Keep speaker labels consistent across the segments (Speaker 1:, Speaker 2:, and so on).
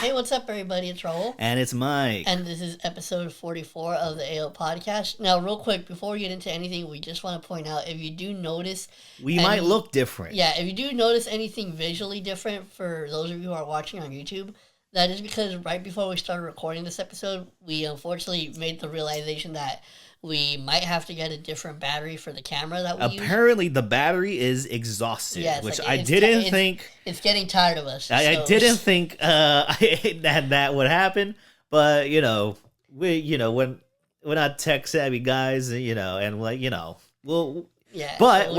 Speaker 1: Hey, what's up, everybody? It's Raul.
Speaker 2: And it's Mike.
Speaker 1: And this is episode 44 of the AO podcast. Now, real quick, before we get into anything, we just want to point out, if you do notice...
Speaker 2: We might look different.
Speaker 1: Yeah, if you do notice anything visually different for those of you who are watching on YouTube, that is because right before we started recording this episode, we unfortunately made the realization that we might have to get a different battery for the camera that we use.
Speaker 2: Apparently, the battery is exhausted, which
Speaker 1: like,
Speaker 2: I didn't think...
Speaker 1: It's getting tired of us.
Speaker 2: I didn't think that would happen, but, we're not tech-savvy guys, and, we'll...
Speaker 1: Yeah,
Speaker 2: but
Speaker 1: so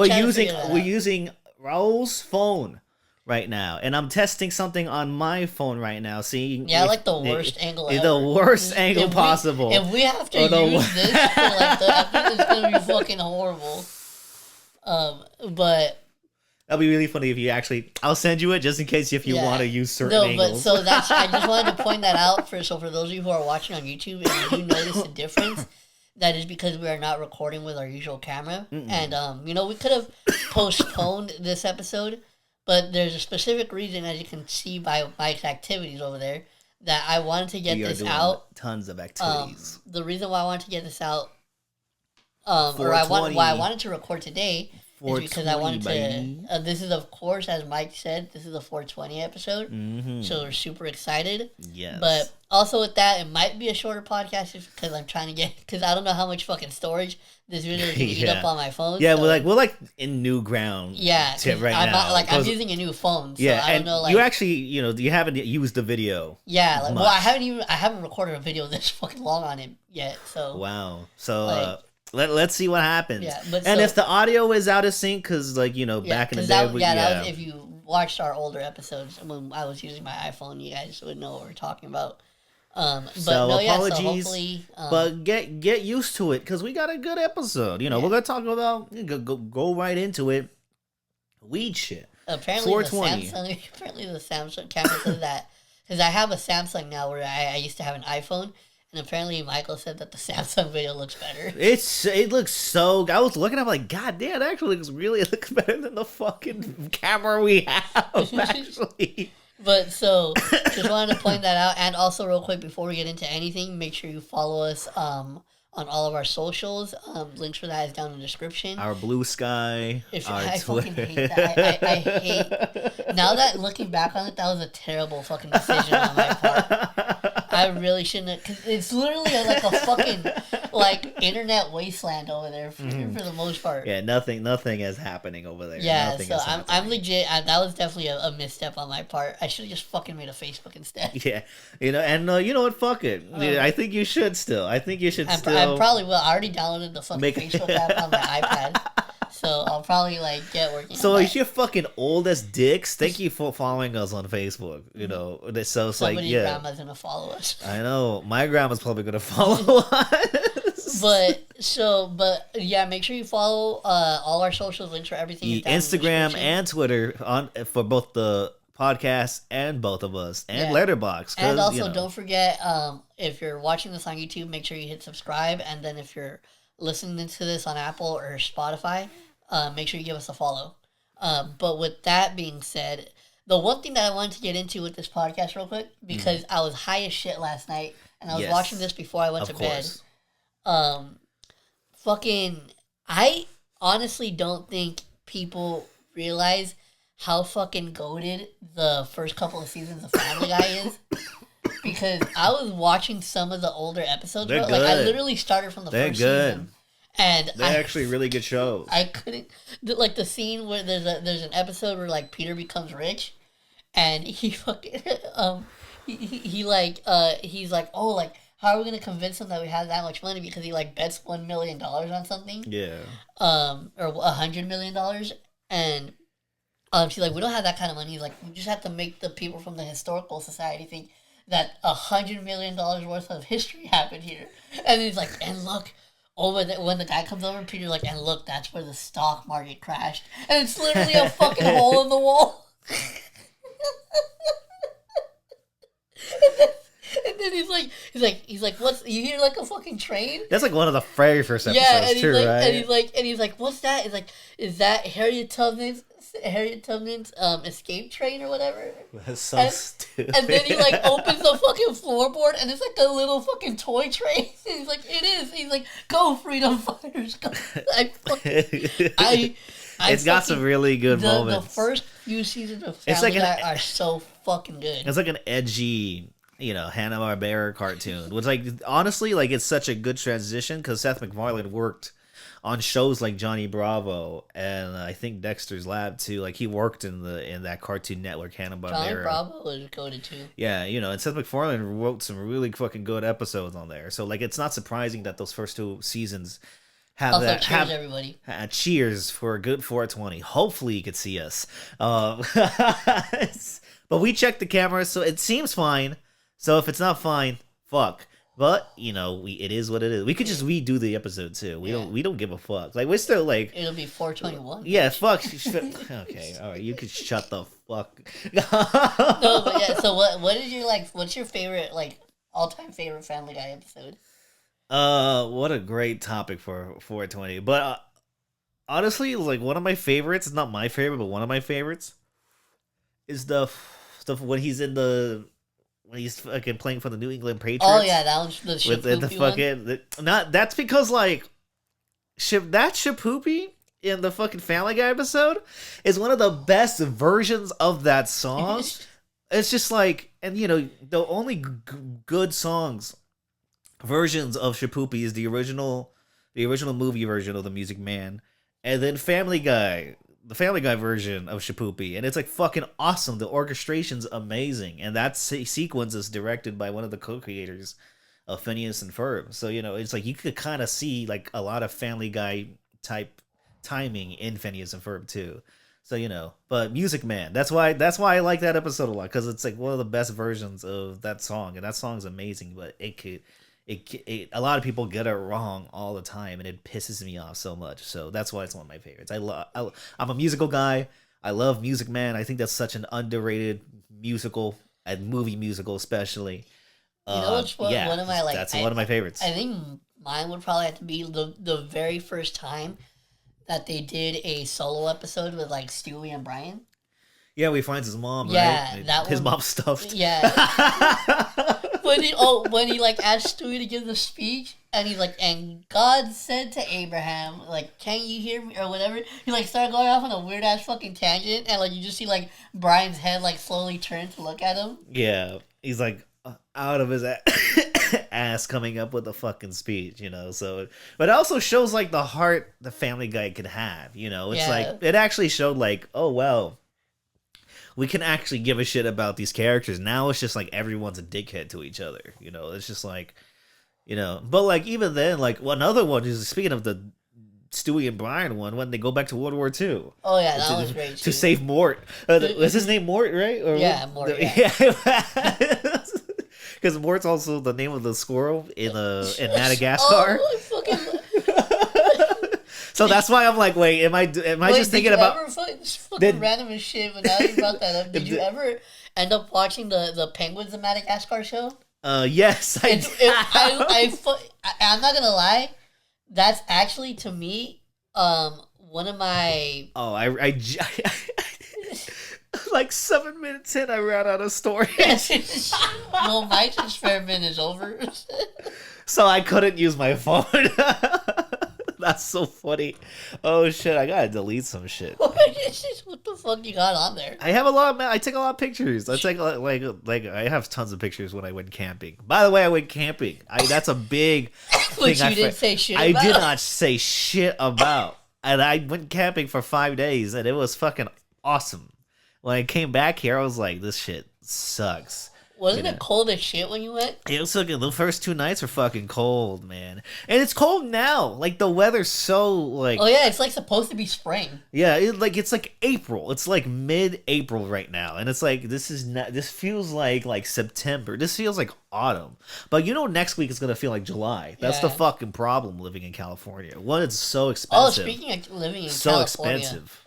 Speaker 2: we're using Raul's phone right now, and I'm testing something on my phone right now, seeing
Speaker 1: like the worst angle ever.
Speaker 2: The worst angle possible.
Speaker 1: If we have to use this for like the episode, it's gonna be fucking horrible. But
Speaker 2: that'll be really funny if you actually. I'll send you it just in case if you want to use certain angles.
Speaker 1: But so that's I just wanted to point that out for those of you who are watching on YouTube, and you do notice the difference. That is because we are not recording with our usual camera, and we could have postponed this episode. But there's a specific reason, as you can see by Mike's activities over there, that I wanted to get this out.
Speaker 2: Tons of activities.
Speaker 1: The reason why I wanted to get this out, why I wanted to record today, is because I wanted to. This is, of course, as Mike said, this is a 420 episode, so we're super excited.
Speaker 2: Yes.
Speaker 1: But also with that, it might be a shorter podcast just because I'm trying to get, because I don't know how much fucking storage this video is going to eat up on my phone.
Speaker 2: Yeah, so. we're in new ground.
Speaker 1: Yeah,
Speaker 2: right now.
Speaker 1: I'm using a new phone. So
Speaker 2: yeah,
Speaker 1: I don't know.
Speaker 2: You actually, you haven't used the video.
Speaker 1: Yeah, I haven't recorded a video this fucking long on it yet. So
Speaker 2: wow. So let's see what happens.
Speaker 1: Yeah,
Speaker 2: if the audio is out of sync, because back in the day,
Speaker 1: that was, if you watched our older episodes when I was using my iPhone, you guys would know what we're talking about.
Speaker 2: Apologies,
Speaker 1: so hopefully,
Speaker 2: but get used to it because we got a good episode. We're gonna talk about go right into it. Weed shit.
Speaker 1: Apparently, the Samsung camera says that, because I have a Samsung now where I used to have an iPhone, and apparently Michael said that the Samsung video looks better.
Speaker 2: It looks so. I was looking, I'm like, God damn, it actually looks better than the fucking camera we have. Actually.
Speaker 1: But so, just wanted to point that out. And also, real quick, before we get into anything, make sure you follow us on all of our socials. Links for that is down in the description.
Speaker 2: Our Blue Sky.
Speaker 1: I fucking hate that. I hate... Now that looking back on it, that was a terrible fucking decision on my part. I really shouldn't have... Because it's literally like a fucking internet wasteland over there for the most part.
Speaker 2: Yeah, nothing is happening over there.
Speaker 1: Yeah, so I'm legit... that was definitely a misstep on my part. I should have just fucking made a Facebook instead.
Speaker 2: Yeah, you know what? Fuck it. I think you should still. I
Speaker 1: probably will. I already downloaded the fucking Facebook app on my iPad. So I'll probably get working.
Speaker 2: So if you're fucking old as dicks, thank you for following us on Facebook. So it's
Speaker 1: somebody's grandma's gonna follow us.
Speaker 2: I know my grandma's probably gonna follow us.
Speaker 1: But yeah, make sure you follow all our socials. Links for everything.
Speaker 2: Instagram and Twitter for both the podcast and both of us and Letterboxd.
Speaker 1: And also don't forget, if you're watching this on YouTube, make sure you hit subscribe. And then if you're listening to this on Apple or Spotify, make sure you give us a follow. But with that being said, the one thing that I wanted to get into with this podcast real quick, because I was high as shit last night, and I was watching this before I went to bed. I honestly don't think people realize how fucking goated the first couple of seasons of Family Guy is. Because I was watching some of the older episodes, bro. I literally started from the first season. And
Speaker 2: they're actually really good shows.
Speaker 1: I couldn't the scene where there's an episode where Peter becomes rich, and he fucking he's like, oh, how are we gonna convince him that we have that much money, because he bets $1 million on something, or $100 million, and she's like, we don't have that kind of money. He's like, we just have to make the people from the historical society think that $100 million worth of history happened here. And he's like, and look, when the guy comes over, Peter's like, and look, that's where the stock market crashed. And it's literally a fucking hole in the wall. And then he's like, what's, you hear a fucking train?
Speaker 2: That's one of the very first episodes,
Speaker 1: right?
Speaker 2: And
Speaker 1: he's like, what's that? He's like, is that Harriet Tubman's Harriet Tubman's escape train or whatever.
Speaker 2: That's so
Speaker 1: And-
Speaker 2: stupid.
Speaker 1: And then he like opens the fucking floorboard and it's like a little fucking toy train. And he's like, it is. He's like, go freedom fighters, go. I
Speaker 2: It's got some
Speaker 1: fucking-
Speaker 2: really good
Speaker 1: the
Speaker 2: moments.
Speaker 1: first few seasons of
Speaker 2: It's
Speaker 1: Family
Speaker 2: like
Speaker 1: Guy are so fucking good.
Speaker 2: It's like an edgy, Hanna-Barbera cartoon. Which, like, honestly, like, it's such a good transition because Seth MacFarlane worked on shows like Johnny Bravo and I think Dexter's Lab too. Like, he worked in that Cartoon Network Hanna-Barbera.
Speaker 1: Johnny Bravo was goated too.
Speaker 2: Yeah, and Seth MacFarlane wrote some really fucking good episodes on there. So, like, it's not surprising that those first 2 seasons have
Speaker 1: Also,
Speaker 2: that.
Speaker 1: cheers, everybody.
Speaker 2: Cheers for a good 420. Hopefully, you could see us. But we checked the cameras, so it seems fine. So if it's not fine, fuck. But it is what it is. We could just redo the episode too. We don't give a fuck. Like, we're still like,
Speaker 1: It'll be 421.
Speaker 2: yeah, fuck. Okay, all right, you can shut the fuck.
Speaker 1: No, but yeah. So what is your what's your favorite all time favorite Family Guy episode?
Speaker 2: What a great topic for 420. But honestly, like, one of my favorites, not my favorite, but one of my favorites, is the stuff when he's fucking playing for the New England Patriots.
Speaker 1: Oh yeah, that was the
Speaker 2: with the
Speaker 1: one.
Speaker 2: not that's because like that Shapoopy in the fucking Family Guy episode is one of the best versions of that song. It's just like, and the only good songs versions of Shapoopy is the original movie version of The Music Man, and then the Family Guy version of Shapoopy, and it's like fucking awesome. The orchestration's amazing, and that sequence is directed by one of the co-creators of Phineas and Ferb. So it's like you could kind of see like a lot of Family Guy type timing in Phineas and Ferb too. So but Music Man, that's why I like that episode a lot, because it's like one of the best versions of that song, and that song's amazing. But a lot of people get it wrong all the time, and it pisses me off so much. So that's why it's one of my favorites. I'm a musical guy. I love Music Man. I think that's such an underrated musical, and movie musical especially.
Speaker 1: What's one of my
Speaker 2: that's one of my favorites.
Speaker 1: I think mine would probably have to be the very first time that they did a solo episode with Stewie and Brian.
Speaker 2: Yeah, we find his mom.
Speaker 1: Yeah,
Speaker 2: right? His mom's stuffed.
Speaker 1: Yeah. when he asked Stewie to give the speech, and he's like, and God said to Abraham, can you hear me, or whatever. He started going off on a weird ass fucking tangent, and you just see Brian's head slowly turn to look at him.
Speaker 2: Yeah, he's out of his ass coming up with a fucking speech, So, but it also shows the heart the Family Guy could have, It's it actually showed oh well, we can actually give a shit about these characters. Now it's just everyone's a dickhead to each other, It's just but even then, another one is, speaking of the Stewie and Brian one, when they go back to World War II.
Speaker 1: Oh yeah, that was great too.
Speaker 2: To save Mort. Was his name Mort, right? Or
Speaker 1: yeah, Mort. Yeah.
Speaker 2: Because Mort's also the name of the squirrel in Madagascar.
Speaker 1: Oh, fucking.
Speaker 2: So that's why I'm wait, am I just thinking about
Speaker 1: this fucking random as shit? But now you brought that up, did you ever end up watching the Penguins of Madagascar show?
Speaker 2: Yes, I did.
Speaker 1: I'm not gonna lie, that's actually, to me, one of my.
Speaker 2: Oh, I 7 minutes in, I ran out of story.
Speaker 1: Well, my experiment is over.
Speaker 2: So I couldn't use my phone. That's so funny. Oh shit, I gotta delete some shit.
Speaker 1: What the fuck you got on there?
Speaker 2: I have I take a lot of pictures. I take I have tons of pictures when I went camping. By the way, I went camping. That's a big
Speaker 1: Which
Speaker 2: thing.
Speaker 1: you didn't say shit
Speaker 2: I
Speaker 1: about.
Speaker 2: did not say shit about. And I went camping for 5 days, and it was fucking awesome. When I came back here, I was like, this shit sucks.
Speaker 1: Wasn't it cold as shit when you went?
Speaker 2: It was fucking, the first 2 nights were fucking cold, man. And it's cold now. The weather's so,
Speaker 1: Oh yeah, it's supposed to be spring.
Speaker 2: Yeah, it's April. It's mid-April right now. And it's this feels like September. This feels like autumn. But next week it's going to feel like July. That's the fucking problem living in California. One, it's so expensive.
Speaker 1: Oh, speaking of living in
Speaker 2: so
Speaker 1: California.
Speaker 2: Expensive.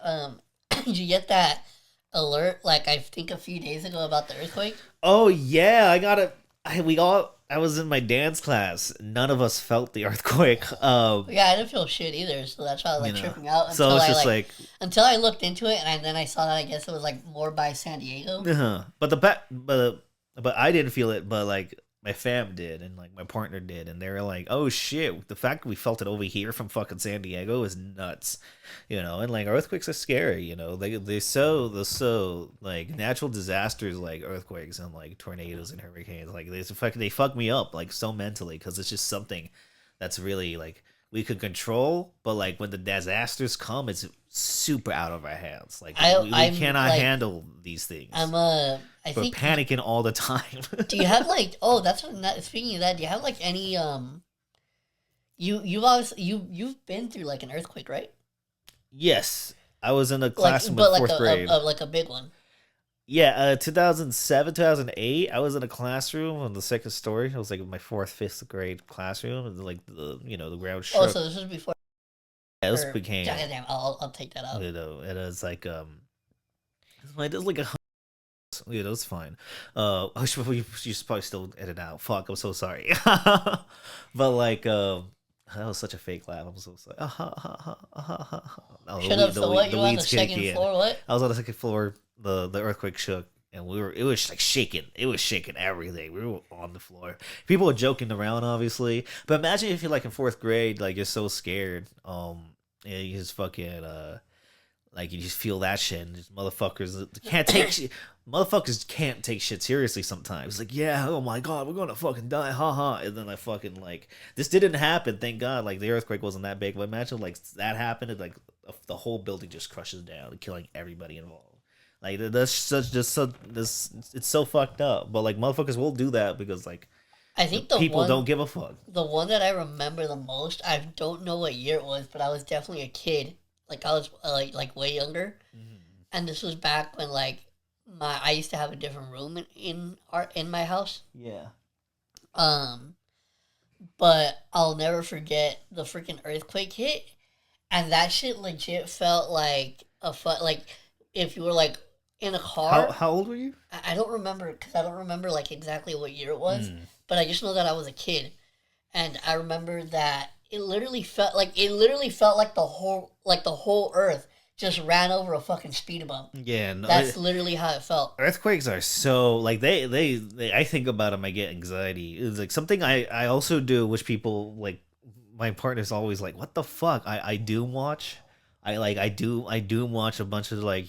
Speaker 1: Did you get that alert, I think a few days ago, about the earthquake?
Speaker 2: Oh yeah, I got it. I was in my dance class. None of us felt the earthquake.
Speaker 1: Yeah, I didn't feel shit either, so that's why I was like
Speaker 2: You know,
Speaker 1: tripping out
Speaker 2: so
Speaker 1: until
Speaker 2: it's
Speaker 1: I
Speaker 2: just
Speaker 1: like
Speaker 2: like,
Speaker 1: until I looked into it and then I saw that I guess it was like more by San Diego.
Speaker 2: but but I didn't feel it, but like my fam did, and like my partner did, and they were like, "Oh shit!" The fact we felt it over here from fucking San Diego is nuts, And like earthquakes are scary, they're so like natural disasters like earthquakes and like tornadoes and hurricanes, like they fuck me up like so mentally because it's just something that's really like we could control, but like when the disasters come, it's super out of our hands. Like we cannot
Speaker 1: like,
Speaker 2: handle these things.
Speaker 1: I
Speaker 2: We're
Speaker 1: think.
Speaker 2: panicking all the time.
Speaker 1: Do you have like? Oh, that's what, speaking of that. Do you have like any you've been through like an earthquake, right?
Speaker 2: Yes, I was in a
Speaker 1: Like,
Speaker 2: classroom
Speaker 1: but
Speaker 2: in
Speaker 1: like
Speaker 2: fourth grade.
Speaker 1: like a big one.
Speaker 2: Yeah, 2007, 2008. I was in a classroom on the second story. I was like in my fourth, fifth grade classroom, and like the ground shook.
Speaker 1: Oh, so this was before.
Speaker 2: Yeah, this
Speaker 1: Or,
Speaker 2: became,
Speaker 1: damn, I'll take that out.
Speaker 2: and it's like it's like a, it's fine. I should probably still edit out. Fuck, I'm so sorry. But like, that was such a fake laugh. I'm so sorry. Oh,
Speaker 1: Shut up. So what?
Speaker 2: the
Speaker 1: You on the
Speaker 2: weeds kick
Speaker 1: second
Speaker 2: in.
Speaker 1: floor? What?
Speaker 2: I was on the second floor. The earthquake shook, and it was like shaking. It was shaking everything. We were on the floor. People were joking around, obviously. But imagine if you're like in fourth grade, like you're so scared. Yeah, you just fucking like you just feel that shit, and just motherfuckers can't take shit. Motherfuckers can't take shit seriously sometimes. Like, yeah, oh my god, we're gonna fucking die, haha. And then I fucking like this didn't happen, thank God. Like the earthquake wasn't that big. But imagine like that happened, and like the whole building just crushes down, killing everybody involved. Like that's such just so this it's so fucked up. But like motherfuckers will do that because like
Speaker 1: I think the
Speaker 2: people
Speaker 1: one
Speaker 2: don't give a fuck.
Speaker 1: the one that I remember the most. I don't know what year it was, but I was definitely a kid. Like I was like way younger, and this was back when like I used to have a different room in my house.
Speaker 2: Yeah.
Speaker 1: But I'll never forget the freaking earthquake hit, and that shit legit felt like like if you were like in a car.
Speaker 2: How old were you?
Speaker 1: I don't remember because I don't remember like exactly what year it was, but I just know that I was a kid, and I remember that it literally felt like the whole earth just ran over a fucking speed bump.
Speaker 2: Yeah, no,
Speaker 1: That's literally how it felt.
Speaker 2: earthquakes are so like they I think about them, I get anxiety. It's like something I also do, which people like my partner's always like, what the fuck? I do watch. I do watch a bunch of like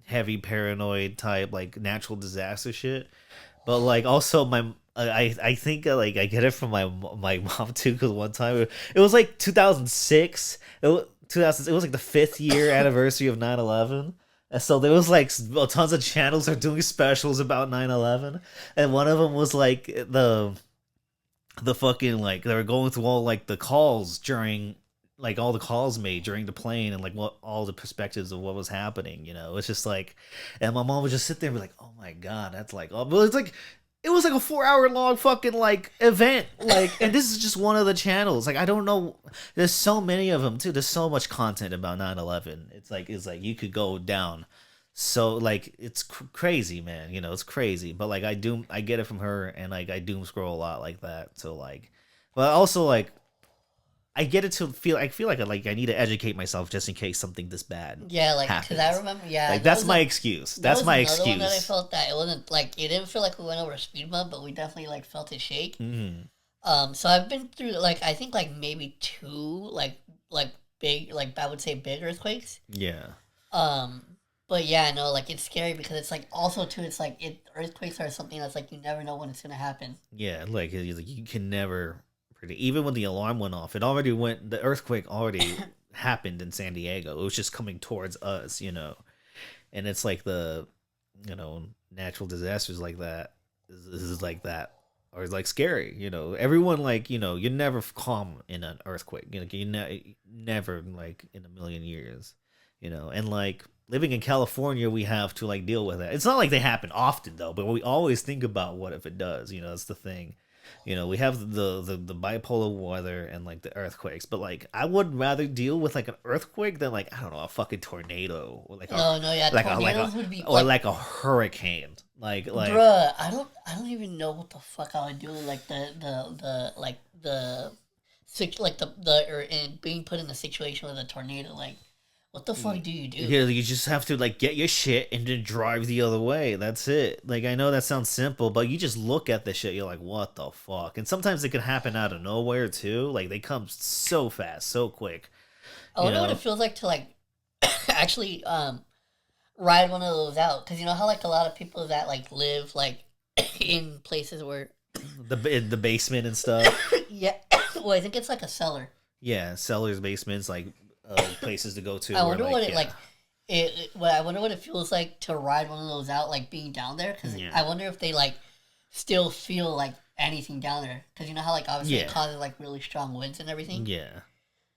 Speaker 2: heavy paranoid type like natural disaster shit, but like also I think like I get it from my mom too, because one time it was like 2006. It was like the 5th year anniversary of 9/11. And so there was like tons of channels are doing specials about 9/11, and one of them was like the fucking like they were going through all like the calls during like all the calls made during the plane, and like what all the perspectives of what was happening. It's just like, and my mom would just sit there and be like, oh my god, that's like, oh, but it's like it was like a 4-hour long fucking like event, like, and this is just one of the channels. Like I don't know, there's so many of them too. There's so much content about 9/11. It's like you could go down. So like it's crazy, man. It's crazy. But like I get it from her, and like I doom scroll a lot like that. So like, but also like I get it to feel. I feel like I need to educate myself just in case something this bad.
Speaker 1: Yeah, like
Speaker 2: happens.
Speaker 1: because I remember. Yeah,
Speaker 2: like that's my excuse. That's my excuse.
Speaker 1: One that I felt that it wasn't like it didn't feel like we went over a speed bump, but we definitely like felt it shake. So I've been through like I think like maybe 2 like big like I would say big earthquakes.
Speaker 2: Yeah.
Speaker 1: But yeah, no, like it's scary because it's like also too. It's like earthquakes are something that's like you never know when it's gonna happen.
Speaker 2: Yeah, like you can never predict. Even when the alarm went off, the earthquake already happened in San Diego. It was just coming towards us, and it's like the natural disasters like that is like that, or it's like scary. Everyone like you're never calm in an earthquake. You never like in a million years. And like living in California, we have to like deal with it. It's not like they happen often though, but we always think about what if it does. That's the thing. We have the bipolar weather and like the earthquakes, but like I would rather deal with like an earthquake than like I don't know, a fucking tornado or like
Speaker 1: tornadoes would be
Speaker 2: or like a hurricane. Like
Speaker 1: bruh, I don't even know what the fuck I would do. Like or in being put in a situation with a tornado. Like, what the fuck do you do?
Speaker 2: Yeah, you just have to like get your shit and then drive the other way. That's it. Like I know that sounds simple, but you just look at the shit, you're like, what the fuck? And sometimes it can happen out of nowhere too. Like they come so fast, so quick.
Speaker 1: I wonder what it feels like to like actually ride one of those out, because you know how like a lot of people that like live like in places where
Speaker 2: in the basement and stuff.
Speaker 1: yeah, well, I think it's like a cellar.
Speaker 2: Yeah, cellars, basements, like places to go to.
Speaker 1: I wonder what I wonder what it feels like to ride one of those out, like being down there, because I wonder if they like still feel like anything down there, because you know how like obviously it causes like really strong winds and everything.
Speaker 2: Yeah,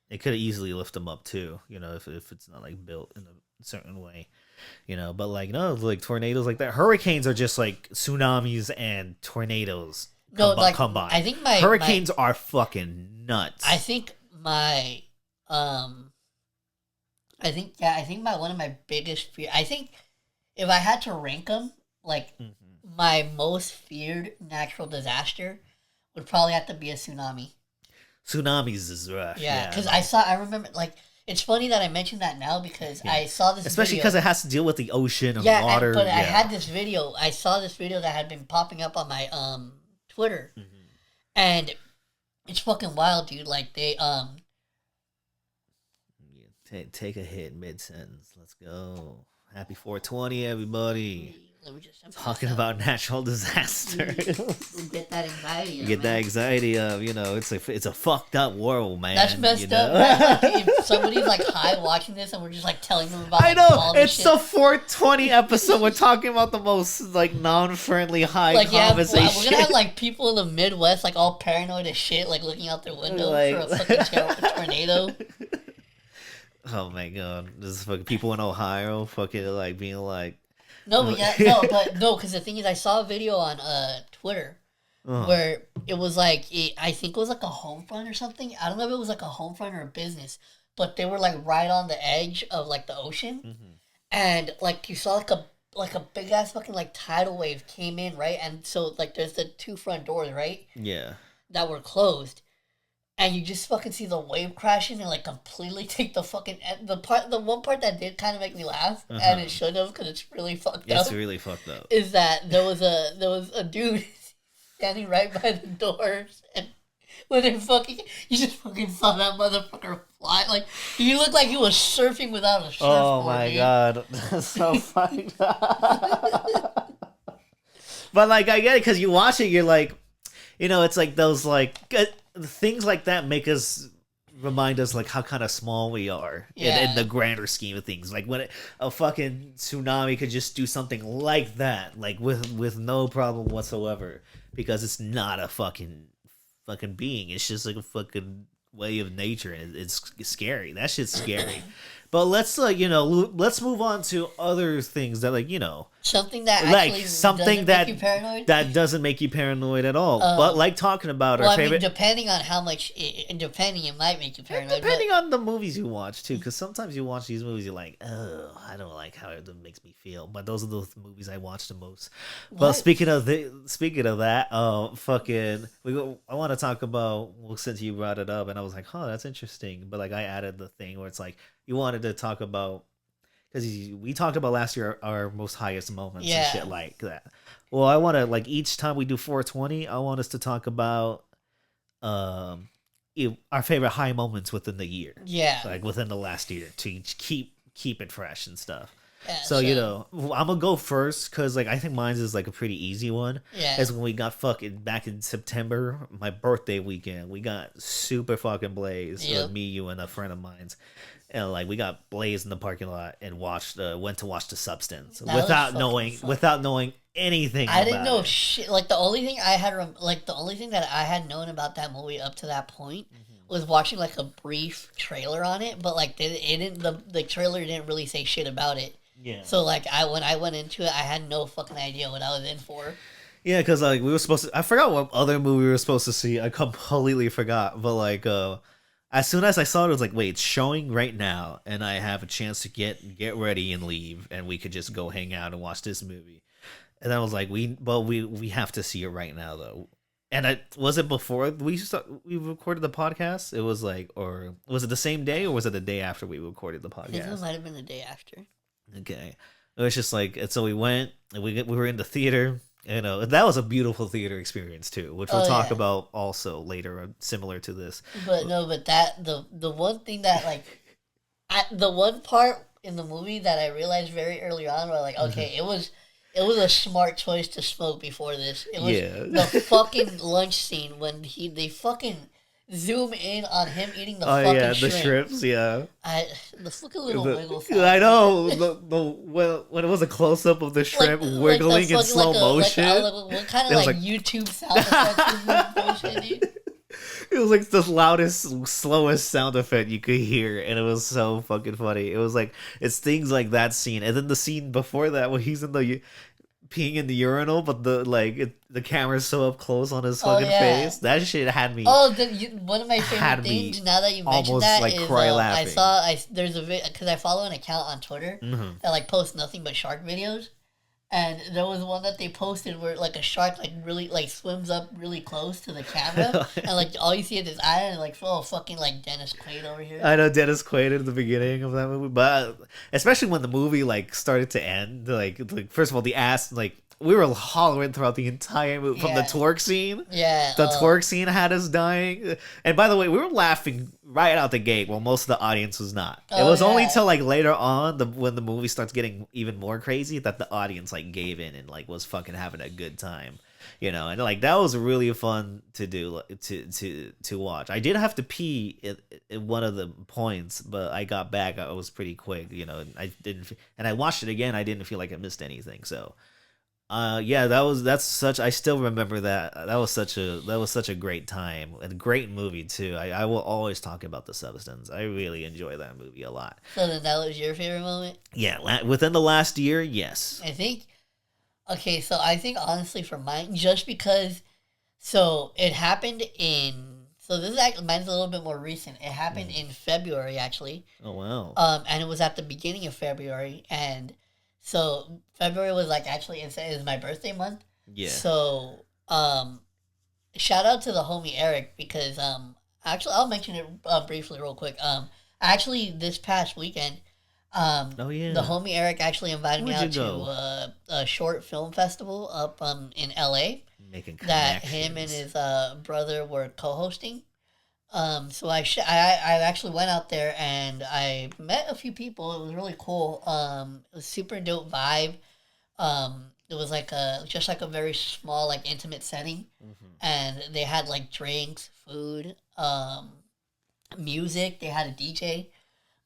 Speaker 2: it could easily lift them up too. You know, if it's not like built in a certain way. You know, but like no, like tornadoes like that. Hurricanes are just like tsunamis and tornados. Combined.
Speaker 1: I think
Speaker 2: hurricanes are fucking nuts.
Speaker 1: I think my one of my biggest fear. I think if I had to rank them, like my most feared natural disaster would probably have to be a tsunami.
Speaker 2: Tsunamis is rough.
Speaker 1: Yeah, because I remember like. It's funny that I mentioned that now because I saw this
Speaker 2: especially because it has to deal with the ocean and water.
Speaker 1: I had this video. I saw this video that had been popping up on my Twitter, and it's fucking wild, dude. Like they
Speaker 2: take a hit mid sentence. Let's go. Happy 420, everybody.
Speaker 1: Let me just
Speaker 2: talking about natural disasters.
Speaker 1: Get that anxiety.
Speaker 2: That anxiety of, you know, it's a fucked up world, man.
Speaker 1: That's messed up. Right? Like, if somebody's like high watching this and we're just like telling them about.
Speaker 2: I know it's the 420 episode. We're talking about the most like non-friendly high conversation.
Speaker 1: We're gonna have like people in the Midwest like all paranoid as shit, like looking out their window for a fucking tornado.
Speaker 2: Oh my god, this is fucking people in Ohio fucking like being like.
Speaker 1: No, because the thing is, I saw a video on Twitter where it was like I think it was like a home front or something. I don't know if it was like a home front or a business, but they were like right on the edge of like the ocean, and like you saw like a big ass fucking like tidal wave came in, right? And so like there's the two front doors, right?
Speaker 2: Yeah,
Speaker 1: that were closed. And you just fucking see the wave crashing and like completely take the fucking the one part that did kind of make me laugh and it should have because it's really fucked up.
Speaker 2: It's really fucked up.
Speaker 1: Is that there was a dude standing right by the doors, and when it fucking you just fucking saw that motherfucker fly, like he looked like he was surfing without a surfboard.
Speaker 2: Oh my god, that's so fucked up. But like I get it because you watch it, you're like, you know, it's like those like. Things like that make us remind us like how kind of small we are in the grander scheme of things. Like when a fucking tsunami could just do something like that, like with no problem whatsoever, because it's not a fucking being. It's just like a fucking way of nature, and it's scary. That shit's scary. But let's let's move on to other things that
Speaker 1: something that actually doesn't make you paranoid.
Speaker 2: That doesn't make you paranoid at all. But like talking about our favorite,
Speaker 1: depending on how much, it might make you paranoid.
Speaker 2: Depending on the movies you watch too, because sometimes you watch these movies, you're like, oh, I don't like how it makes me feel. But those are the movies I watch the most. But speaking of that, I want to talk about since you brought it up, and I was like, oh, that's interesting. But like I added the thing where it's like. You wanted to talk about because we talked about last year our most highest moments and shit like that. Well, I want to like each time we do 420, I want us to talk about our favorite high moments within the year.
Speaker 1: Yeah,
Speaker 2: like within the last year to keep it fresh and stuff. Yeah, so I'm gonna go first because like I think mine is like a pretty easy one.
Speaker 1: Yeah,
Speaker 2: is when we got fucking back in September, my birthday weekend. We got super fucking blazed. Me, you, and a friend of mine's. And like we got blazed in the parking lot and went to watch The Substance without knowing anything.
Speaker 1: I didn't know shit. Like the only thing that I had known about that movie up to that point was watching like a brief trailer on it, but like the trailer didn't really say shit about it. Yeah. So like when I went into it, I had no fucking idea what I was in for.
Speaker 2: Yeah, because like we were supposed to. I forgot what other movie we were supposed to see. I completely forgot. But like. As soon as I saw it, I was like, wait, it's showing right now, and I have a chance to get ready and leave, and we could just go hang out and watch this movie. And I was like, we have to see it right now though. And was it before we recorded the podcast? It was like, or was it the same day, or was it the day after we recorded the
Speaker 1: I think it
Speaker 2: podcast?
Speaker 1: might have been the day after.
Speaker 2: Okay, it was just like, and so we went and we were in the theater. You know, that was a beautiful theater experience too, which we'll talk about also later, similar to this.
Speaker 1: But no, but that the one thing that like, the one part in the movie that I realized very early on, where like, okay, it was a smart choice to smoke before this. It was the fucking lunch scene when they fucking zoom in on him eating the fucking
Speaker 2: the
Speaker 1: shrimp.
Speaker 2: shrimps, yeah.
Speaker 1: The fucking little wiggle sound.
Speaker 2: I know when it was a close up of the shrimp wiggling in slow motion.
Speaker 1: What kind of like YouTube sound effects is bullshit, dude?
Speaker 2: It was like the loudest, slowest sound effect you could hear, and it was so fucking funny. It was like, it's things like that scene, and then the scene before that when he's in the peeing in the urinal, but the camera's so up close on his fucking face. That shit had me.
Speaker 1: Oh, one of my favorite things now that you mentioned that
Speaker 2: like
Speaker 1: is
Speaker 2: cry laughing.
Speaker 1: there's a because I follow an account on Twitter that like posts nothing but shark videos. And there was one that they posted where like a shark like really like swims up really close to the camera, and like all you see is his eye, and like fucking like Dennis Quaid over here.
Speaker 2: I know Dennis Quaid at the beginning of that movie, but especially when the movie like started to end, like first of all the ass like. We were hollering throughout the entire movie from the twerk scene.
Speaker 1: Yeah.
Speaker 2: The twerk scene had us dying. And by the way, we were laughing right out the gate while most of the audience was not. It was only till like later on, when the movie starts getting even more crazy, that the audience like gave in and like was fucking having a good time. You know, and like that was really fun to do, to watch. I did have to pee at one of the points, but I got back. I was pretty quick, you know, and I watched it again. I didn't feel like I missed anything. So I still remember that. That was such a great time and a great movie too. I will always talk about The Substance. I really enjoy that movie a lot.
Speaker 1: So then that was your favorite moment?
Speaker 2: Yeah, within the last year, yes.
Speaker 1: I think honestly for mine, just because, so it happened this is actually, mine's a little bit more recent. It happened in February actually.
Speaker 2: Oh wow.
Speaker 1: And it was at the beginning of February, and so February was like actually is my birthday month.
Speaker 2: Yeah.
Speaker 1: So shout out to the homie Eric, because actually I'll mention it briefly real quick. Actually this past weekend, the homie Eric actually invited me out to a short film festival up in LA that him and his brother were co-hosting. So I actually went out there and I met a few people. It was really cool. It was super dope vibe. It was like just like a very small, like intimate setting, and they had like drinks, food, music. They had a DJ,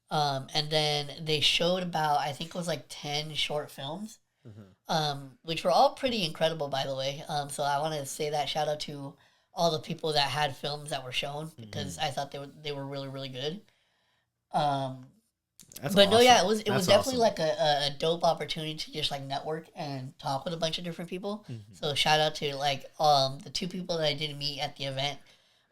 Speaker 1: and then they showed about, I think it was like 10 short films, which were all pretty incredible, by the way. So I want to say that shout out to all the people that had films that were shown, because I thought they were really, really good. But awesome. No, yeah, it was definitely awesome. Like a dope opportunity to just like network and talk with a bunch of different people. So shout out to like the 2 people that I did meet at the event.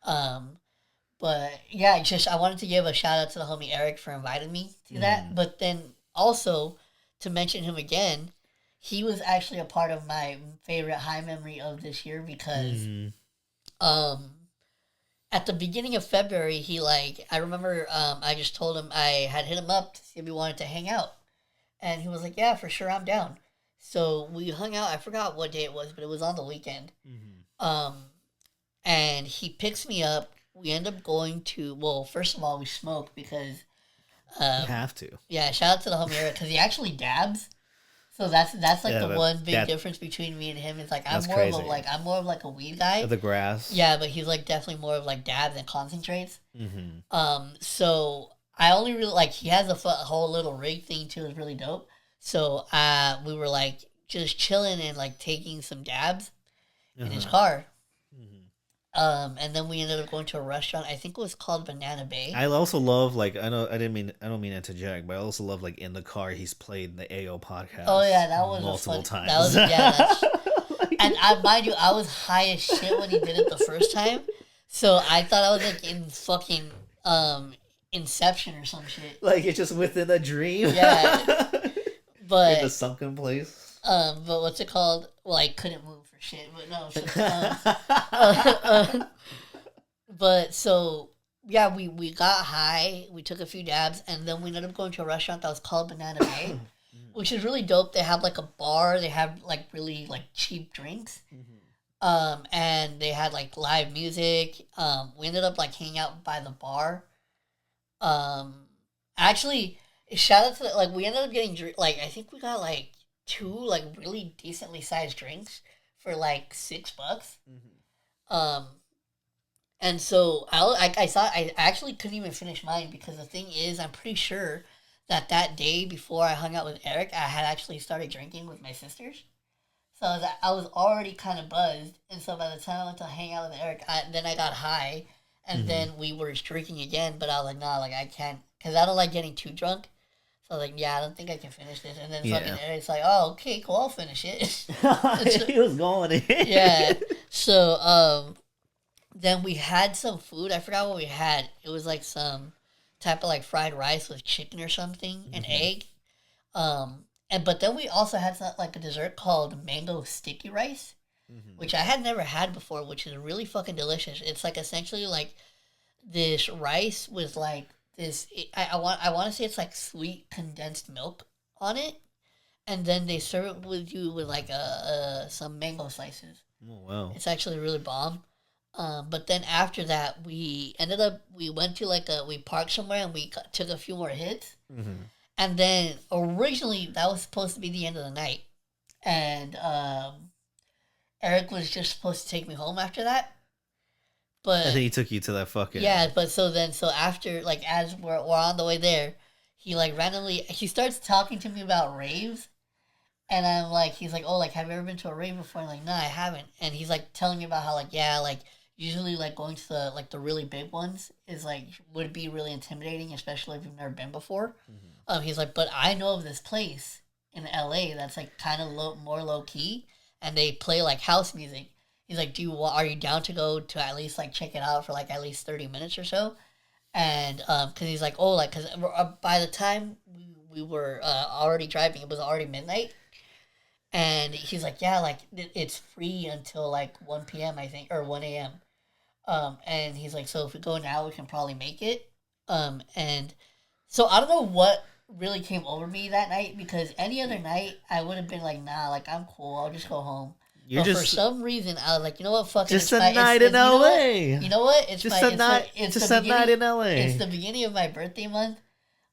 Speaker 1: But yeah, I wanted to give a shout out to the homie Eric for inviting me to that. But then also to mention him again, he was actually a part of my favorite high memory of this year, because at the beginning of February, I remember I just told him I had hit him up to see if he wanted to hang out. And he was like, yeah, for sure, I'm down. So we hung out. I forgot what day it was, but it was on the weekend. And he picks me up. We end up going to, well, first of all, we smoke because... you
Speaker 2: have to.
Speaker 1: Yeah, shout out to the homie Eric, because he actually dabs. So that's like the one big difference between me and him. Is like I'm more of like a weed guy.
Speaker 2: The grass.
Speaker 1: Yeah, but he's like definitely more of like dabs and concentrates. So I only really like, he has a whole little rig thing too. It's really dope. So we were like just chilling and like taking some dabs in his car. And then we ended up going to a restaurant. I think it was called Banana Bay.
Speaker 2: I also love, like, I don't mean to interject, but I also love, like, in the car he's played the AO podcast.
Speaker 1: Oh yeah, that was
Speaker 2: multiple times.
Speaker 1: That was and mind you, I was high as shit when he did it the first time, so I thought I was like in fucking Inception or some shit.
Speaker 2: Like it's just within a dream.
Speaker 1: Yeah, but
Speaker 2: in the sunken place.
Speaker 1: But what's it called? Well, I couldn't move for shit, but no. So, but so yeah, we got high. We took a few dabs, and then we ended up going to a restaurant that was called Banana Bay, which is really dope. They have like a bar. They have like really like cheap drinks. And they had like live music. We ended up like hanging out by the bar. Actually, shout out to like we ended up getting like I think we got like 2 like really decently sized drinks for like $6. And so I actually couldn't even finish mine because the thing is I'm pretty sure that day before I hung out with Eric I had actually started drinking with my sisters. So I was already kind of buzzed, and so by the time I went to hang out with Eric, then I got high, and then we were drinking again. But I was like, nah, like I can't, cause I don't like getting too drunk. So I was like, yeah, I don't think I can finish this. And then fucking Eric's like, oh, okay, cool, I'll finish it.
Speaker 2: He was going in.
Speaker 1: Yeah. So then we had some food. I forgot what we had. It was like some type of like fried rice with chicken or something, and egg. But then we also had like a dessert called mango sticky rice, which I had never had before, which is really fucking delicious. It's like essentially like this rice with like this. I want to say it's like sweet condensed milk on it, and then they serve it with you with like some mango slices.
Speaker 2: Oh wow!
Speaker 1: It's actually really bomb. But then after that, we went to we parked somewhere and we took a few more hits. And then originally that was supposed to be the end of the night, and Eric was just supposed to take me home after that. But
Speaker 2: and then he took you to that fucking
Speaker 1: But so after like as we're on the way there, he like randomly he starts talking to me about raves, and I'm like he's like, oh, like have you ever been to a rave before? And I'm like, no, I haven't. And he's like telling me about how like yeah, like usually like going to the really big ones is like would be really intimidating, especially if you've never been before. He's like, but I know of this place in LA that's like kind of more low key, and they play like house music. He's like, are you down to go to at least like check it out for like at least 30 minutes or so? And because he's like, oh, like because by the time we were already driving, it was already midnight, and he's like, yeah, like it's free until like 1 p.m. I think or 1 a.m. And he's like, so if we go now, we can probably make it. And so I don't know what really came over me that night because any other night I would have been like, nah, like I'm cool, I'll just go home. But for some reason I was like, you know what, fuck it.
Speaker 2: Just a night in LA.
Speaker 1: You know what? It's
Speaker 2: just a night in LA.
Speaker 1: It's the beginning of my birthday month.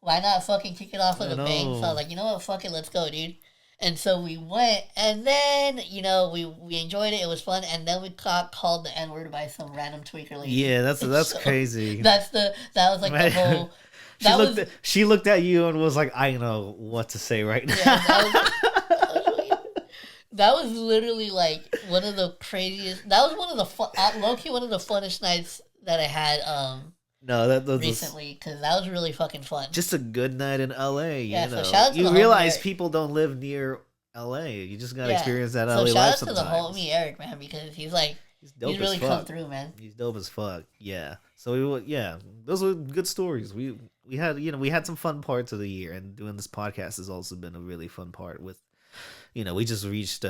Speaker 1: Why not fucking kick it off with a bang? So I was like, you know what, fuck it, let's go, dude. And so we went, and then, you know, we enjoyed it. It was fun, and then we got called the N-word by some random tweaker lady.
Speaker 2: Yeah, that's so, crazy.
Speaker 1: That was like the whole.
Speaker 2: She looked at you and was like, I know what to say right now.
Speaker 1: Yeah, that was literally like one of the craziest. That was one of the low-key one of the funnest nights that I had.
Speaker 2: No, that was
Speaker 1: recently because that was really fucking fun.
Speaker 2: Just a good night in LA.
Speaker 1: Yeah,
Speaker 2: you know.
Speaker 1: So shout out to
Speaker 2: you realize people don't live near LA. You just gotta experience that LA life sometimes.
Speaker 1: So shout out to the homie Eric, man, because he's really come through, man.
Speaker 2: He's dope as fuck. Yeah. So those were good stories. We had some fun parts of the year, and doing this podcast has also been a really fun part with. We just reached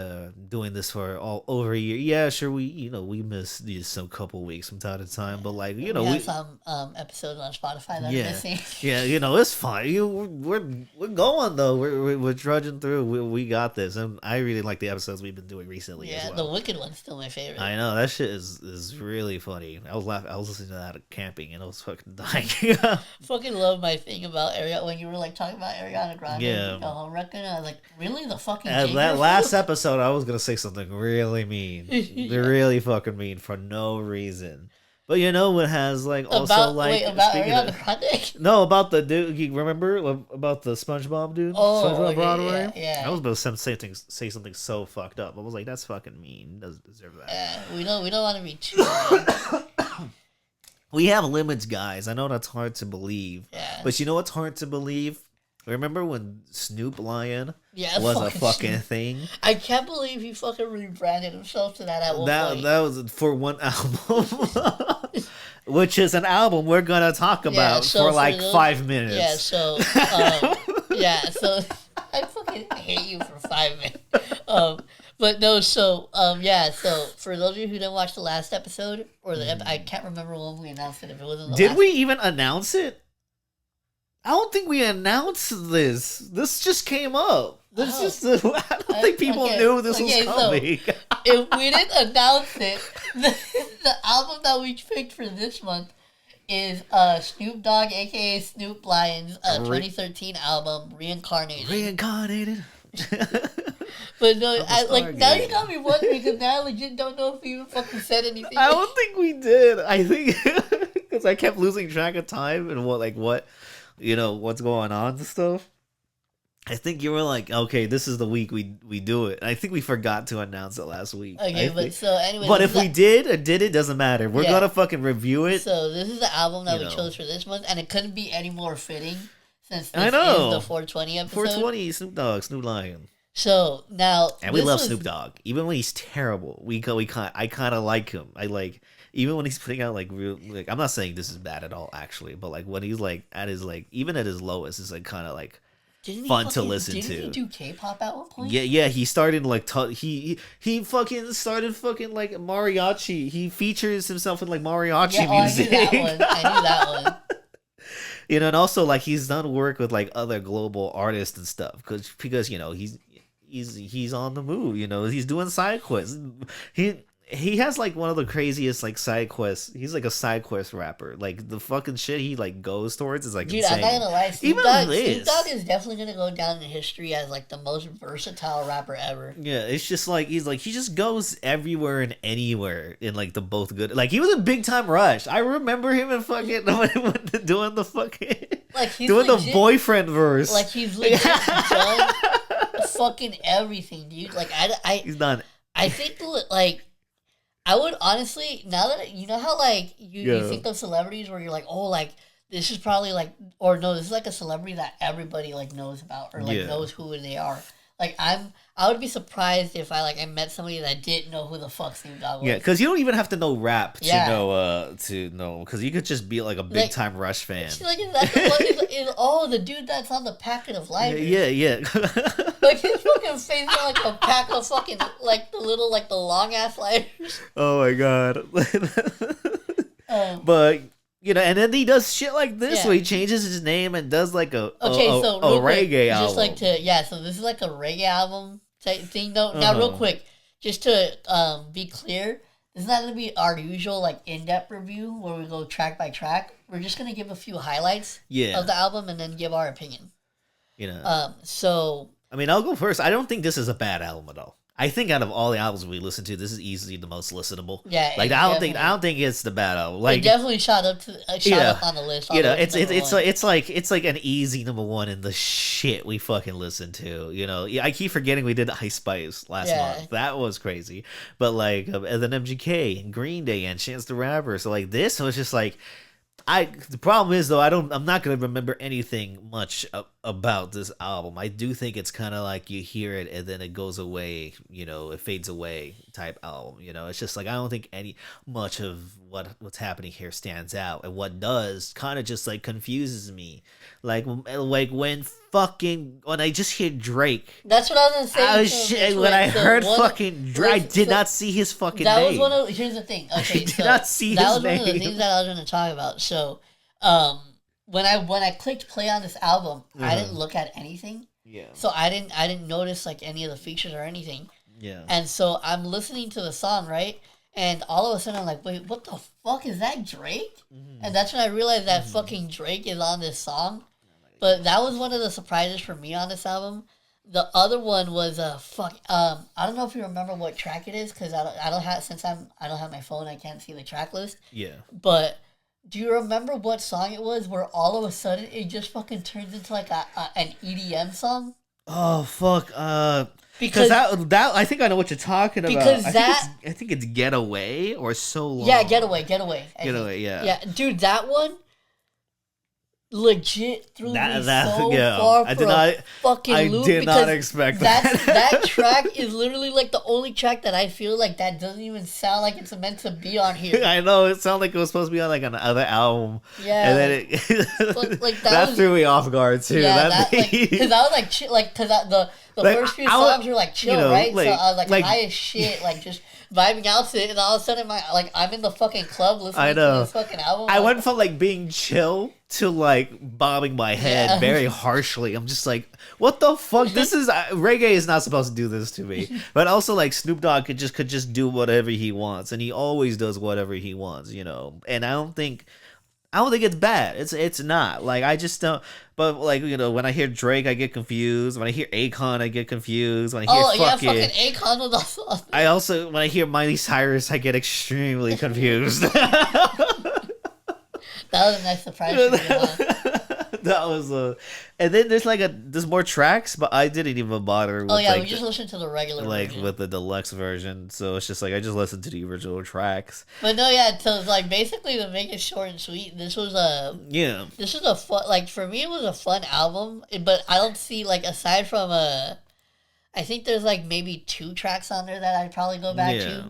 Speaker 2: doing this for all over a year. Yeah, sure, we missed some couple weeks from time to time, but like we
Speaker 1: have some episodes on Spotify that are missing.
Speaker 2: Yeah, it's fine. We're going though. We're trudging through. We got this, and I really like the episodes we've been doing recently.
Speaker 1: Yeah,
Speaker 2: as well.
Speaker 1: The Wicked one's still my favorite.
Speaker 2: I know that shit is really funny. I was laughing. I was listening to that at camping, and I was fucking dying.
Speaker 1: Fucking love my thing about Ariana when you were like talking about Ariana Grande. Yeah, the home wrecker. I was like, really, the fucking.
Speaker 2: That last episode, I was gonna say something really mean, really fucking mean for no reason. But it has like also about
Speaker 1: Ariana Grande?
Speaker 2: No, about the dude. You remember about the SpongeBob dude?
Speaker 1: Oh,
Speaker 2: SpongeBob Broadway.
Speaker 1: Yeah.
Speaker 2: I was about to say something so fucked up. I was like, that's fucking mean. He doesn't deserve that.
Speaker 1: Yeah, we don't want to be too.
Speaker 2: We have limits, guys. I know that's hard to believe.
Speaker 1: Yeah.
Speaker 2: But you know what's hard to believe? Remember when Snoop Lion was a fucking thing?
Speaker 1: I can't believe he fucking rebranded himself to that at one point.
Speaker 2: That was for one album. Which is an album we're going to talk about for like 5 minutes.
Speaker 1: Yeah, so... I fucking hate you for 5 minutes. But no, so yeah. So for those of you who didn't watch the last episode or I can't remember when we announced it. If it wasn't the
Speaker 2: Did
Speaker 1: last...
Speaker 2: we even announce it? I don't think we announced this. This just came up. This just I don't think people knew this was coming.
Speaker 1: So if we didn't announce it, the album that we picked for this month is Snoop Dogg, aka Snoop Lions, 2013 album, Reincarnated.
Speaker 2: Reincarnated.
Speaker 1: But no, now you got me wondering because now I legit don't know if we even fucking said anything.
Speaker 2: I don't think we did. I think because I kept losing track of time and what what's going on and stuff. I think you were like, okay, this is the week we do it. And I think we forgot to announce it last week.
Speaker 1: Okay, so anyway.
Speaker 2: But if we did or did it, doesn't matter. We're gonna fucking review it.
Speaker 1: So this is the album that we chose for this month, and it couldn't be any more fitting since this
Speaker 2: I know.
Speaker 1: is the 420 episode.
Speaker 2: 420 Snoop Dogg, Snoop Lion.
Speaker 1: So now,
Speaker 2: and we love Snoop Dogg, even when he's terrible. I kind of like him. I like even when he's putting out like real. Like I'm not saying this is bad at all, actually, but like when he's like at his like even at his lowest, it's like kind of like. Fun to listen to.
Speaker 1: Didn't he do K-pop at one point?
Speaker 2: Yeah. He started like he fucking started fucking like mariachi. He features himself in like mariachi music.
Speaker 1: I knew that one.
Speaker 2: And also like he's done work with like other global artists and stuff because he's on the move. He's doing side quests. He has like one of the craziest like side quests. He's like a side quest rapper. Like the fucking shit he like goes towards is like insane.
Speaker 1: I'm not gonna lie. Snoop Dogg is definitely gonna go down in history as like the most versatile rapper ever.
Speaker 2: Yeah, it's just like he just goes everywhere and anywhere in like the both good. Like he was in Big Time Rush. I remember him in fucking doing the fucking
Speaker 1: like he's
Speaker 2: doing
Speaker 1: legit,
Speaker 2: the boyfriend verse.
Speaker 1: Like he's legit done fucking everything, dude. Like
Speaker 2: he's done.
Speaker 1: I think like. I would honestly, now that you know how like you think of celebrities where you're like, oh, like this is probably like, or no, this is like a celebrity that everybody like knows about or like knows who they are. Like I would be surprised if I met somebody that didn't know who the fuck Snoop Dogg was.
Speaker 2: Yeah, because you don't even have to know rap to know because you could just be like a Big Time Rush fan.
Speaker 1: Like is that the one? The dude that's on the packet of lighters.
Speaker 2: Yeah.
Speaker 1: Like his fucking face is like a pack of fucking like the little like the long ass lighters.
Speaker 2: Oh my god. But. And then he does shit like this where he changes his name and does like a reggae album.
Speaker 1: So this is like a reggae album type thing though. Now real quick, just to be clear, this is not going to be our usual like in-depth review where we go track by track. We're just going to give a few highlights of the album and then give our opinion. So...
Speaker 2: I mean, I'll go first. I don't think this is a bad album at all. I think out of all the albums we listen to, this is easily the most listenable.
Speaker 1: Yeah,
Speaker 2: like I don't think it's the bad album. Like
Speaker 1: it definitely shot up on the list.
Speaker 2: It's like an easy number one in the shit we fucking listen to. I keep forgetting we did Ice Spice last month. That was crazy. But like, and then MGK and Green Day and Chance the Rapper. So like this was just like. The problem is though I'm not gonna remember anything much about this album. I do think it's kind of like you hear it and then it goes away, it fades away type album. It's just like I don't think any much of what's happening here stands out, and what does kind of just like confuses me, like when I just hear Drake.
Speaker 1: That's what I was gonna say.
Speaker 2: When I heard fucking Drake, I did not see his fucking name.
Speaker 1: That was one of. Here's the thing. Okay,
Speaker 2: I did not see his name. That was one of the
Speaker 1: things that I was going to talk about. So, when I clicked play on this album, I didn't look at anything.
Speaker 2: Yeah.
Speaker 1: So I didn't notice like any of the features or anything.
Speaker 2: Yeah.
Speaker 1: And so I'm listening to the song, right? And all of a sudden I'm like, wait, what the fuck is that Drake? Mm-hmm. And that's when I realized that fucking Drake is on this song. But that was one of the surprises for me on this album. The other one was I don't know if you remember what track it is because I don't have my phone, I can't see the track list.
Speaker 2: Yeah.
Speaker 1: But do you remember what song it was where all of a sudden it just fucking turns into like an EDM song?
Speaker 2: Oh fuck! Because that I think I know what you're talking about.
Speaker 1: Because
Speaker 2: I think it's Getaway or So Long.
Speaker 1: Yeah, Getaway.
Speaker 2: Getaway, yeah.
Speaker 1: Yeah, dude, that one. legit threw me so
Speaker 2: yeah,
Speaker 1: far
Speaker 2: I
Speaker 1: for
Speaker 2: did not.
Speaker 1: a fucking
Speaker 2: I
Speaker 1: loop
Speaker 2: did not
Speaker 1: because
Speaker 2: expect that.
Speaker 1: that track is literally like the only track that I feel like that doesn't even sound like it's meant to be on here.
Speaker 2: I know it sounded like it was supposed to be on like another album.
Speaker 1: Yeah,
Speaker 2: and then
Speaker 1: like
Speaker 2: that threw me off guard too.
Speaker 1: Yeah, that like because I was like chill, like because the
Speaker 2: Like,
Speaker 1: first few songs were like chill, right?
Speaker 2: like-
Speaker 1: so I was
Speaker 2: like-
Speaker 1: high as shit, like just vibing out to it, and all of a sudden I'm in the fucking club listening
Speaker 2: I know.
Speaker 1: to this fucking album.
Speaker 2: I
Speaker 1: like,
Speaker 2: went from like being chill to like bobbing my head
Speaker 1: Yeah.
Speaker 2: very harshly. I'm just like, what the fuck? This is reggae is not supposed to do this to me. But also like Snoop Dogg could just do whatever he wants, and he always does whatever he wants, you know. And I don't think it's bad. It's not. Like I just don't. But like when I hear Drake, I get confused. When I hear Akon, I get confused. When I hear
Speaker 1: fucking Akon was also.
Speaker 2: I also when I hear Miley Cyrus, I get extremely confused.
Speaker 1: That was a nice surprise for me. Huh?
Speaker 2: That was and then there's more tracks, but I didn't even bother with
Speaker 1: We just listened to the regular version.
Speaker 2: with the deluxe version, so it's just like I just listened to the original tracks.
Speaker 1: But no, yeah. So it's like basically to make it short and sweet, this was a fun, like for me it was a fun album, but I don't see like aside from I think there's like maybe 2 tracks on there that I'd probably go back to,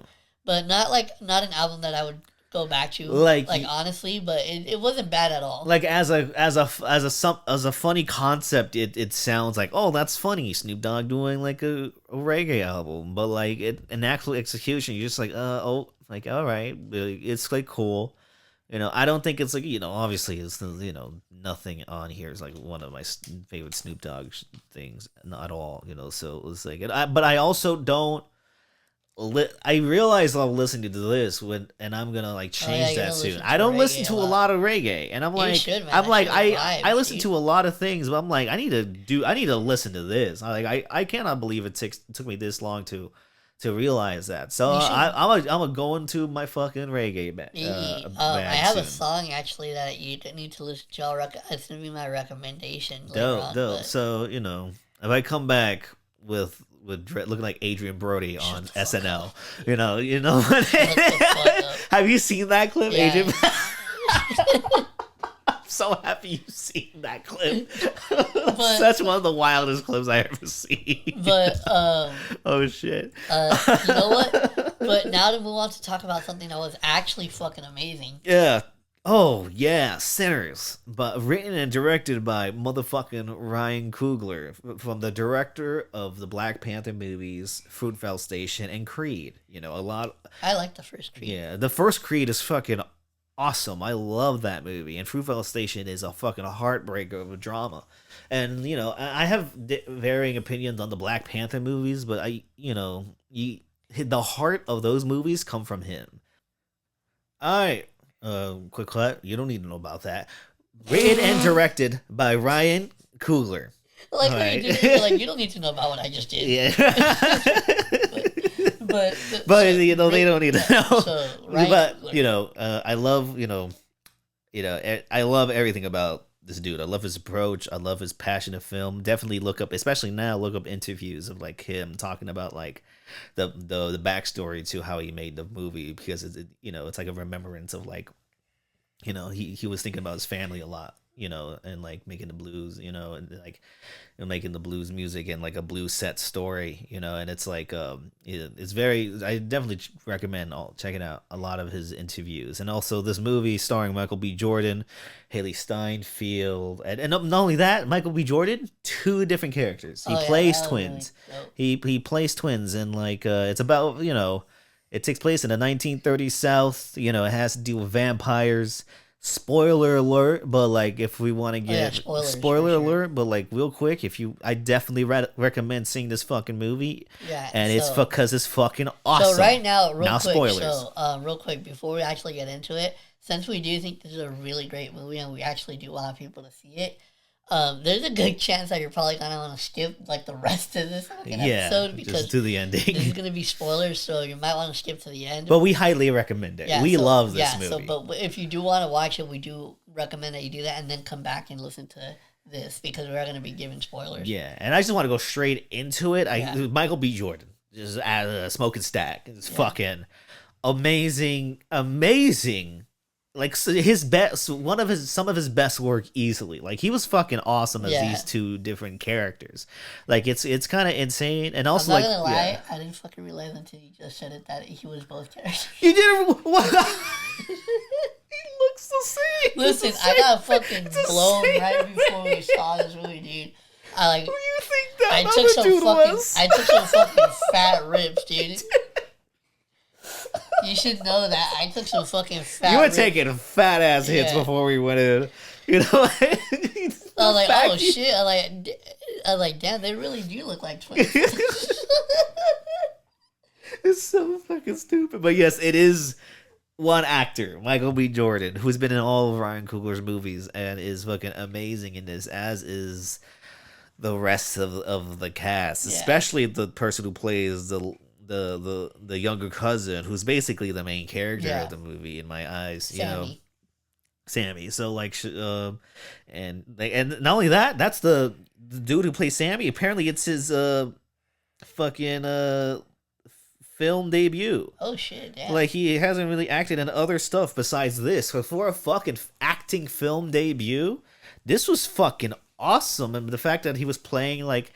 Speaker 1: but not an album that I would go back to like honestly, but it wasn't bad at all.
Speaker 2: Like as a funny concept, it sounds like, oh, that's funny, Snoop Dogg doing like a reggae album, but like in actual execution, you're just like all right, it's like cool. I don't think it's like, obviously it's, nothing on here is like one of my favorite Snoop Dogg things, not at all, so it's like, but I also don't. I realize I'm listening to this and I'm gonna like change that soon. I don't listen to a lot of reggae, and I'm like, I listen to a lot of things, but I'm like, I need to listen to this. I cannot believe it took me this long to realize that. So I'm gonna go into my fucking reggae bag.
Speaker 1: I have a song actually that you need to listen to. It's gonna be my recommendation.
Speaker 2: Dope. So if I come back with looking like Adrian Brody on SNL, have you seen that clip,
Speaker 1: Yeah.
Speaker 2: Adrian? I'm so happy you've seen that clip. Such one of the wildest clips I ever seen.
Speaker 1: But
Speaker 2: oh shit.
Speaker 1: You know what? But now to move on to talk about something that was actually fucking amazing.
Speaker 2: Yeah. Oh yeah, Sinners, but written and directed by motherfucking Ryan Coogler, from the director of the Black Panther movies, Fruitvale Station, and Creed.
Speaker 1: I like the first Creed.
Speaker 2: Yeah, the first Creed is fucking awesome. I love that movie, and Fruitvale Station is a fucking heartbreaker of a drama. And I have varying opinions on the Black Panther movies, but the heart of those movies come from him. All right. Quick cut. You don't need to know about that. Written and directed by Ryan Coogler.
Speaker 1: Like, right. You don't need to know about what I just did.
Speaker 2: Yeah. but they don't need to know.
Speaker 1: So, Ryan
Speaker 2: but
Speaker 1: Coogler.
Speaker 2: I love I love everything about this dude. I love his approach. I love his passion of film. Definitely look up interviews of like him talking about like the backstory to how he made the movie, because it's like a remembrance of like, he was thinking about his family a lot, and like making the blues, and like making the blues music and like a blues set story, and it's like it's very, I definitely recommend checking out a lot of his interviews. And also this movie starring Michael B. Jordan, Haley Steinfeld, and not only that, Michael B. Jordan, 2 different characters. He plays twins. Really he plays twins, and like it's about, it takes place in the 1930s South. It has to do with vampires. Spoiler alert, but like if we want to get spoiler alert, but like real quick, I definitely recommend seeing this fucking movie.
Speaker 1: Yeah,
Speaker 2: and it's because it's fucking awesome.
Speaker 1: So right now, real quick,
Speaker 2: spoilers.
Speaker 1: So real quick before we actually get into it, since we do think this is a really great movie and we actually do want people to see it, there's a good chance that you're probably gonna want to skip like the rest of this episode, because
Speaker 2: just to the ending.
Speaker 1: This is gonna be spoilers, so you might want to skip to the end.
Speaker 2: But we highly recommend it.
Speaker 1: Yeah,
Speaker 2: we love this movie.
Speaker 1: So, but if you do want to watch it, we do recommend that you do that and then come back and listen to this, because we're gonna be giving spoilers.
Speaker 2: Yeah, and I just want to go straight into it. Michael B. Jordan, just as a smoking stack, it's fucking amazing like his best, some of his best work easily. Like he was fucking awesome as
Speaker 1: Yeah.
Speaker 2: these two different characters. Like it's kind of insane, and
Speaker 1: I'm
Speaker 2: also
Speaker 1: not
Speaker 2: like
Speaker 1: gonna lie,
Speaker 2: yeah.
Speaker 1: I didn't fucking realize until you just said it that he was both characters.
Speaker 2: You didn't. What? He looks the same.
Speaker 1: Listen,
Speaker 2: It's the
Speaker 1: I got
Speaker 2: same-
Speaker 1: fucking
Speaker 2: it's the
Speaker 1: blown
Speaker 2: same
Speaker 1: right before we
Speaker 2: thing.
Speaker 1: saw this movie, dude. I like.
Speaker 2: Who do you think that
Speaker 1: I
Speaker 2: other
Speaker 1: took some
Speaker 2: dude
Speaker 1: fucking.
Speaker 2: was?
Speaker 1: I took some fucking fat rips, dude. You should know that I took some fucking fat.
Speaker 2: You were
Speaker 1: rips.
Speaker 2: taking fat ass hits
Speaker 1: Yeah.
Speaker 2: before we went in. You know,
Speaker 1: I was like, oh shit! I like, damn, they really do look like twins.
Speaker 2: It's so fucking stupid. But yes, it is one actor, Michael B. Jordan, who's been in all of Ryan Coogler's movies and is fucking amazing in this, as is the rest of the cast,
Speaker 1: Yeah.
Speaker 2: especially the person who plays the younger cousin, who's basically the main character
Speaker 1: Yeah.
Speaker 2: of the movie in my eyes. You know,
Speaker 1: Sammy.
Speaker 2: Sammy. So like, and not only that, that's the dude who plays Sammy. Apparently, it's his fucking film debut.
Speaker 1: Oh shit! Damn.
Speaker 2: Like he hasn't really acted in other stuff besides this. So for a fucking acting film debut, this was fucking awesome. And the fact that he was playing like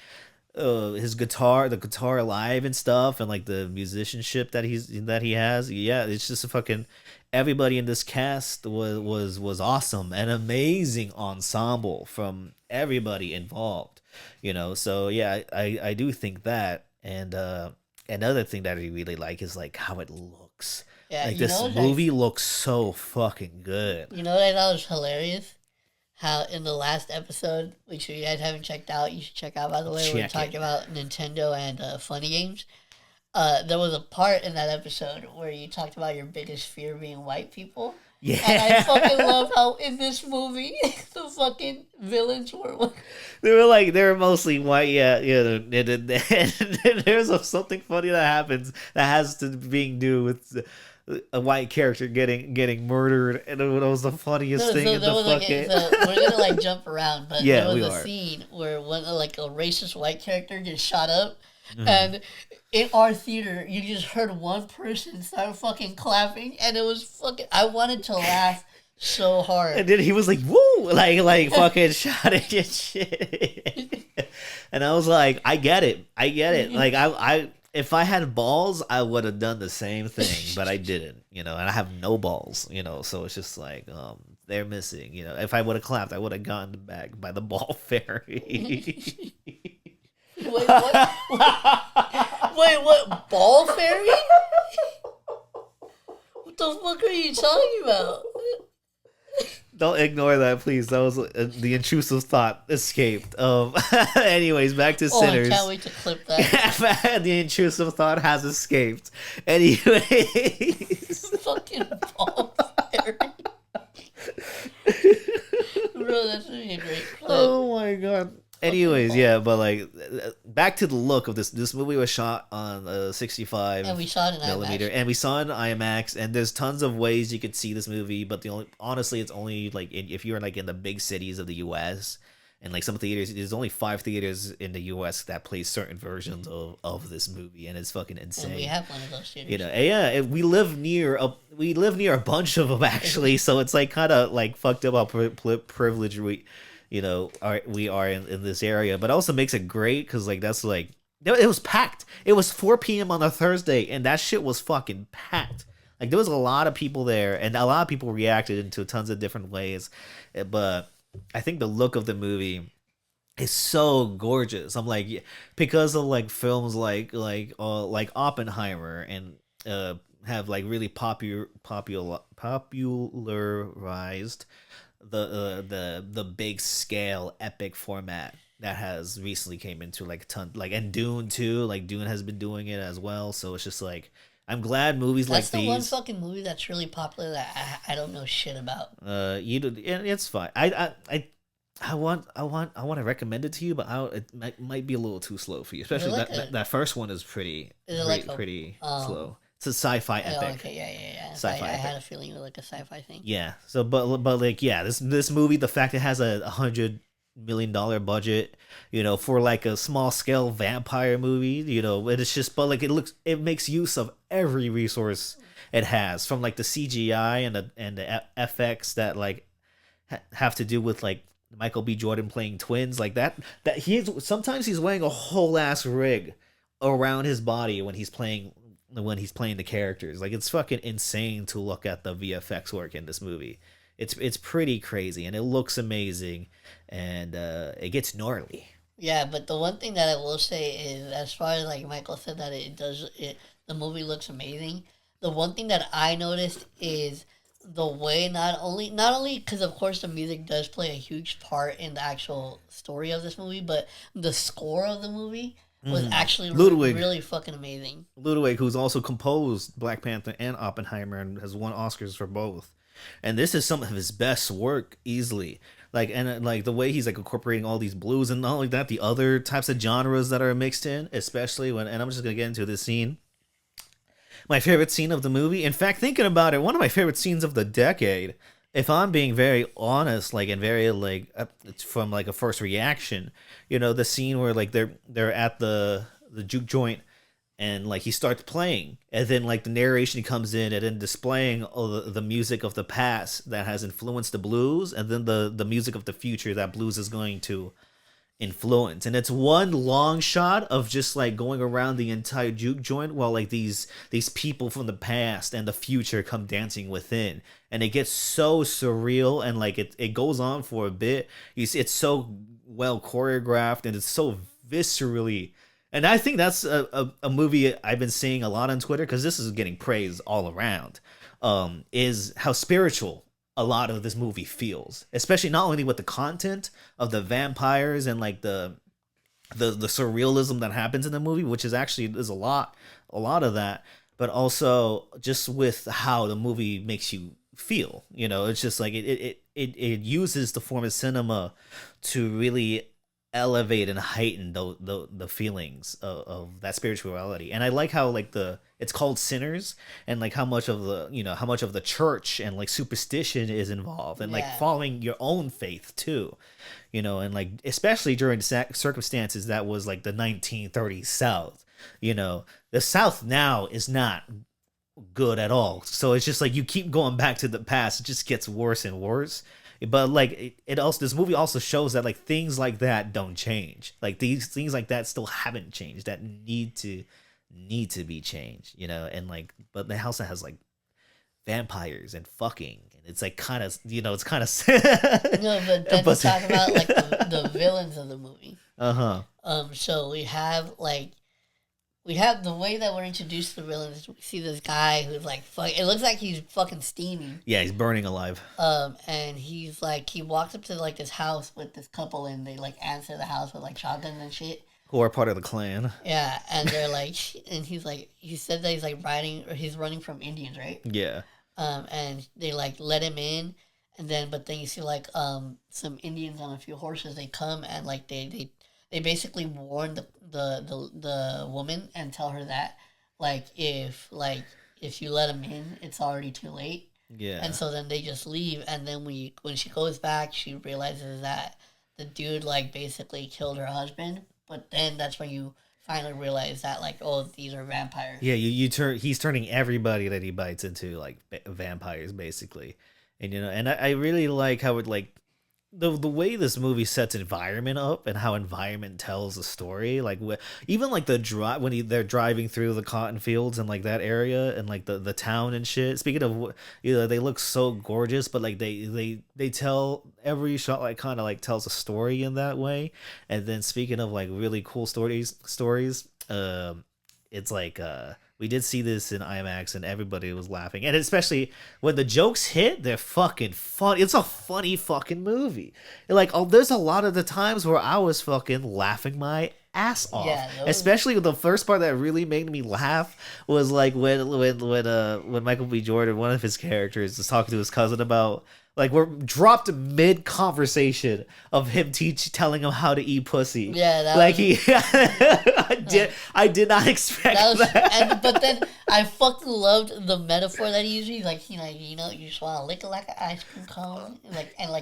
Speaker 2: his guitar, the guitar live and stuff, and like the musicianship that he has, yeah, it's just a fucking everybody in this cast was awesome, an amazing ensemble from everybody involved. You know, so yeah, I do think that. And another thing that I really like is like how it looks.
Speaker 1: yeah,
Speaker 2: Like
Speaker 1: you
Speaker 2: this
Speaker 1: know, like,
Speaker 2: movie looks so fucking good.
Speaker 1: you know what I thought was hilarious? How in the last episode, which you guys haven't checked out, you should check out, by the way, we're
Speaker 2: Check
Speaker 1: talking
Speaker 2: it.
Speaker 1: about Nintendo and funny games. There was a part in that episode where you talked about your biggest fear being white people.
Speaker 2: Yeah.
Speaker 1: And I fucking love how in this movie, the fucking villains were.
Speaker 2: They were mostly white, yeah. And there's something funny that happens that has to being do with a white character getting murdered, and it was the funniest thing in the fucking.
Speaker 1: We're gonna like jump around, but
Speaker 2: Yeah,
Speaker 1: there
Speaker 2: we
Speaker 1: was a
Speaker 2: are.
Speaker 1: scene where one like a racist white character gets shot up,
Speaker 2: Mm-hmm.
Speaker 1: and in our theater you just heard one person start fucking clapping, and it was fucking. I wanted to laugh so hard.
Speaker 2: And then he was like, "Woo!" like fucking shouting and shit. And I was like, "I get it. Like I if I had balls, I would have done the same thing, but I didn't. You know, and I have no balls. You know, so it's just like they're missing. You know, if I would have clapped, I would have gotten back by the ball fairy."
Speaker 1: Wait, what? Wait, what? Ball fairy? What the fuck are you talking about?
Speaker 2: Don't ignore that, please. That was the intrusive thought escaped. Anyways, back to
Speaker 1: Oh, I
Speaker 2: Sinners.
Speaker 1: can't wait to clip that.
Speaker 2: The intrusive thought has escaped. Anyways,
Speaker 1: Fucking ball fairy. Bro, that's gonna be a great clip.
Speaker 2: oh my god. Anyways, yeah, but like back to the look of this. This movie was shot on 65
Speaker 1: And we saw it in
Speaker 2: millimeter,
Speaker 1: IMAX.
Speaker 2: and we saw it in IMAX. And there's tons of ways you could see this movie, but honestly, it's only like if you're like in the big cities of the U.S. and like some theaters. There's only 5 theaters in the U.S. that play certain versions of this movie, and it's fucking insane.
Speaker 1: And we have one of those theaters.
Speaker 2: You know, and yeah, and we live near a bunch of them actually, so it's like kind of like fucked up how privileged we are in this area, but also makes it great because like that's like it was packed. It was 4 p.m. on a Thursday, and that shit was fucking packed. Like there was a lot of people there, and a lot of people reacted into tons of different ways. But I think the look of the movie is so gorgeous. I'm like, because of like films like Oppenheimer and have like really popularized the big scale epic format that has recently came into like a ton, like, and Dune too, like Dune has been doing it as well. So it's just like I'm glad movies
Speaker 1: That's
Speaker 2: like
Speaker 1: the one
Speaker 2: these.
Speaker 1: fucking movie that's really popular that I don't know shit about.
Speaker 2: It's fine. I want to recommend it to you, but it might be a little too slow for you. Especially
Speaker 1: like
Speaker 2: that first one is pretty slow. It's a sci-fi
Speaker 1: Oh,
Speaker 2: epic.
Speaker 1: okay, yeah.
Speaker 2: Sci-fi
Speaker 1: I had
Speaker 2: epic.
Speaker 1: a feeling it was like a sci-fi thing.
Speaker 2: Yeah. So, but like, yeah, this movie, the fact it has a $100 million budget, for like a small scale vampire movie, and it's just, but like it makes use of every resource it has, from like the CGI and the FX that like have to do with like Michael B. Jordan playing twins, like that sometimes he's wearing a whole ass rig around his body when he's playing the characters. Like, it's fucking insane to look at the VFX work in this movie. It's pretty crazy, and it looks amazing, and it gets gnarly.
Speaker 1: Yeah, but the one thing that I will say is, as far as like Michael said, that the movie looks amazing. The one thing that I noticed is the way, not only because of course the music does play a huge part in the actual story of this movie, but the score of the movie was actually really fucking amazing.
Speaker 2: Ludwig, who's also composed Black Panther and Oppenheimer and has won Oscars for both. And this is some of his best work, easily. Like, and like the way he's like incorporating all these blues, and not only that, the other types of genres that are mixed in, especially when, and I'm just gonna get into this scene. My favorite scene of the movie. In fact, thinking about it, one of my favorite scenes of the decade. If I'm being very honest, like, and very like it's from like a first reaction, the scene where like they're at the juke joint, and like he starts playing, and then like the narration comes in, and then displaying all the music of the past that has influenced the blues, and then the music of the future that blues is going to influence. And it's one long shot of just like going around the entire juke joint while like these people from the past and the future come dancing within, and it gets so surreal, and like it goes on for a bit. You see, it's so well choreographed, and it's so viscerally. And I think that's a movie I've been seeing a lot on Twitter, because this is getting praise all around, is how spiritual a lot of this movie feels, especially not only with the content of the vampires and like the surrealism that happens in the movie, which is actually, there's a lot of that, but also just with how the movie makes you feel. It's just like it uses the form of cinema to really elevate and heighten the feelings of that spirituality. And I like how like it's called Sinners, and like how much of the church and like superstition is involved, and like following your own faith too, and like especially during circumstances that was like the 1930s South. The South now is not good at all, so it's just like you keep going back to the past, it just gets worse and worse. But like it also, this movie also shows that like things like that don't change. Like these things like that still haven't changed, that need to be changed, and like, but the house that has like vampires and fucking, and it's like kind of, it's kind of
Speaker 1: no, but then to talk about like the villains of the movie. So we have the way that we're introduced to the villains. We see this guy who's like, it looks like he's fucking steaming.
Speaker 2: Yeah, he's burning alive.
Speaker 1: And he's like, he walks up to like this house with this couple, and they like answer the house with like shotguns and shit.
Speaker 2: Who are part of the Klan.
Speaker 1: Yeah, and they're like, and he's like, he said that he's like he's running from Indians, right?
Speaker 2: Yeah.
Speaker 1: And they like let him in, and then, but then you see like, some Indians on a few horses, they come, and like they basically warn the woman and tell her that like if you let him in, it's already too late.
Speaker 2: Yeah.
Speaker 1: And so then they just leave, and then when she goes back, she realizes that the dude like basically killed her husband. But then that's when you finally realize that like, oh, these are vampires.
Speaker 2: Yeah, he's turning everybody that he bites into like vampires basically. And and I really like how it like the way this movie sets environment up, and how environment tells a story. Like even like the drive when they're driving through the cotton fields and like that area, and like the town and shit. Speaking of, they look so gorgeous, but like they tell every shot like kind of like tells a story in that way. And then speaking of like really cool stories, it's like we did see this in IMAX, and everybody was laughing. And especially when the jokes hit, they're fucking fun. It's a funny fucking movie. And like, there's a lot of the times where I was fucking laughing my ass off. Yeah, especially the first part that really made me laugh was like when Michael B. Jordan, one of his characters, is talking to his cousin about, like, we're dropped mid conversation of him telling him how to eat pussy.
Speaker 1: Yeah, that
Speaker 2: like was, I did not expect that.
Speaker 1: But then I fucking loved the metaphor that he used. He's like, you just want to lick it like an ice cream cone, and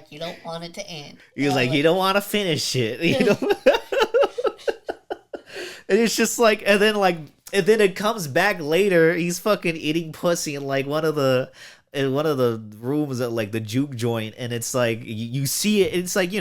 Speaker 1: you don't want it to end.
Speaker 2: He was like, you don't want to finish it. And it's just like, and then like And then it comes back later. He's fucking eating pussy in like one of the rooms at like the juke joint, and it's like you see it. It's like,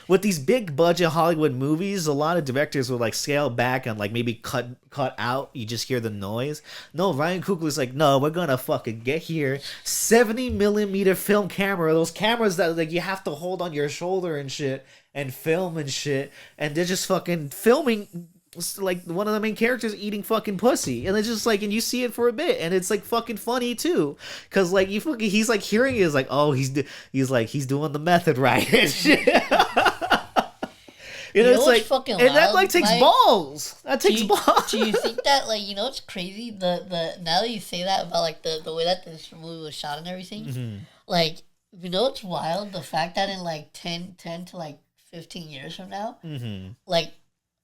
Speaker 2: with these big budget Hollywood movies, a lot of directors will like scale back and like maybe cut out. You just hear the noise. No, Ryan Coogler's like, no, we're gonna fucking get here 70mm film camera, those cameras that like you have to hold on your shoulder and shit and film and shit, and they're just fucking filming like one of the main characters eating fucking pussy, and it's just like, and you see it for a bit, and it's like fucking funny too, because like he's like hearing it is like, oh, he's doing the method right and shit. It's like fucking, and that like takes balls. That takes balls.
Speaker 1: Do you think that like, it's crazy the now that you say that about like the way that this movie was shot and everything,
Speaker 2: Mm-hmm.
Speaker 1: like, it's wild, the fact that in like 10 to like 15 years from now,
Speaker 2: Mm-hmm.
Speaker 1: like.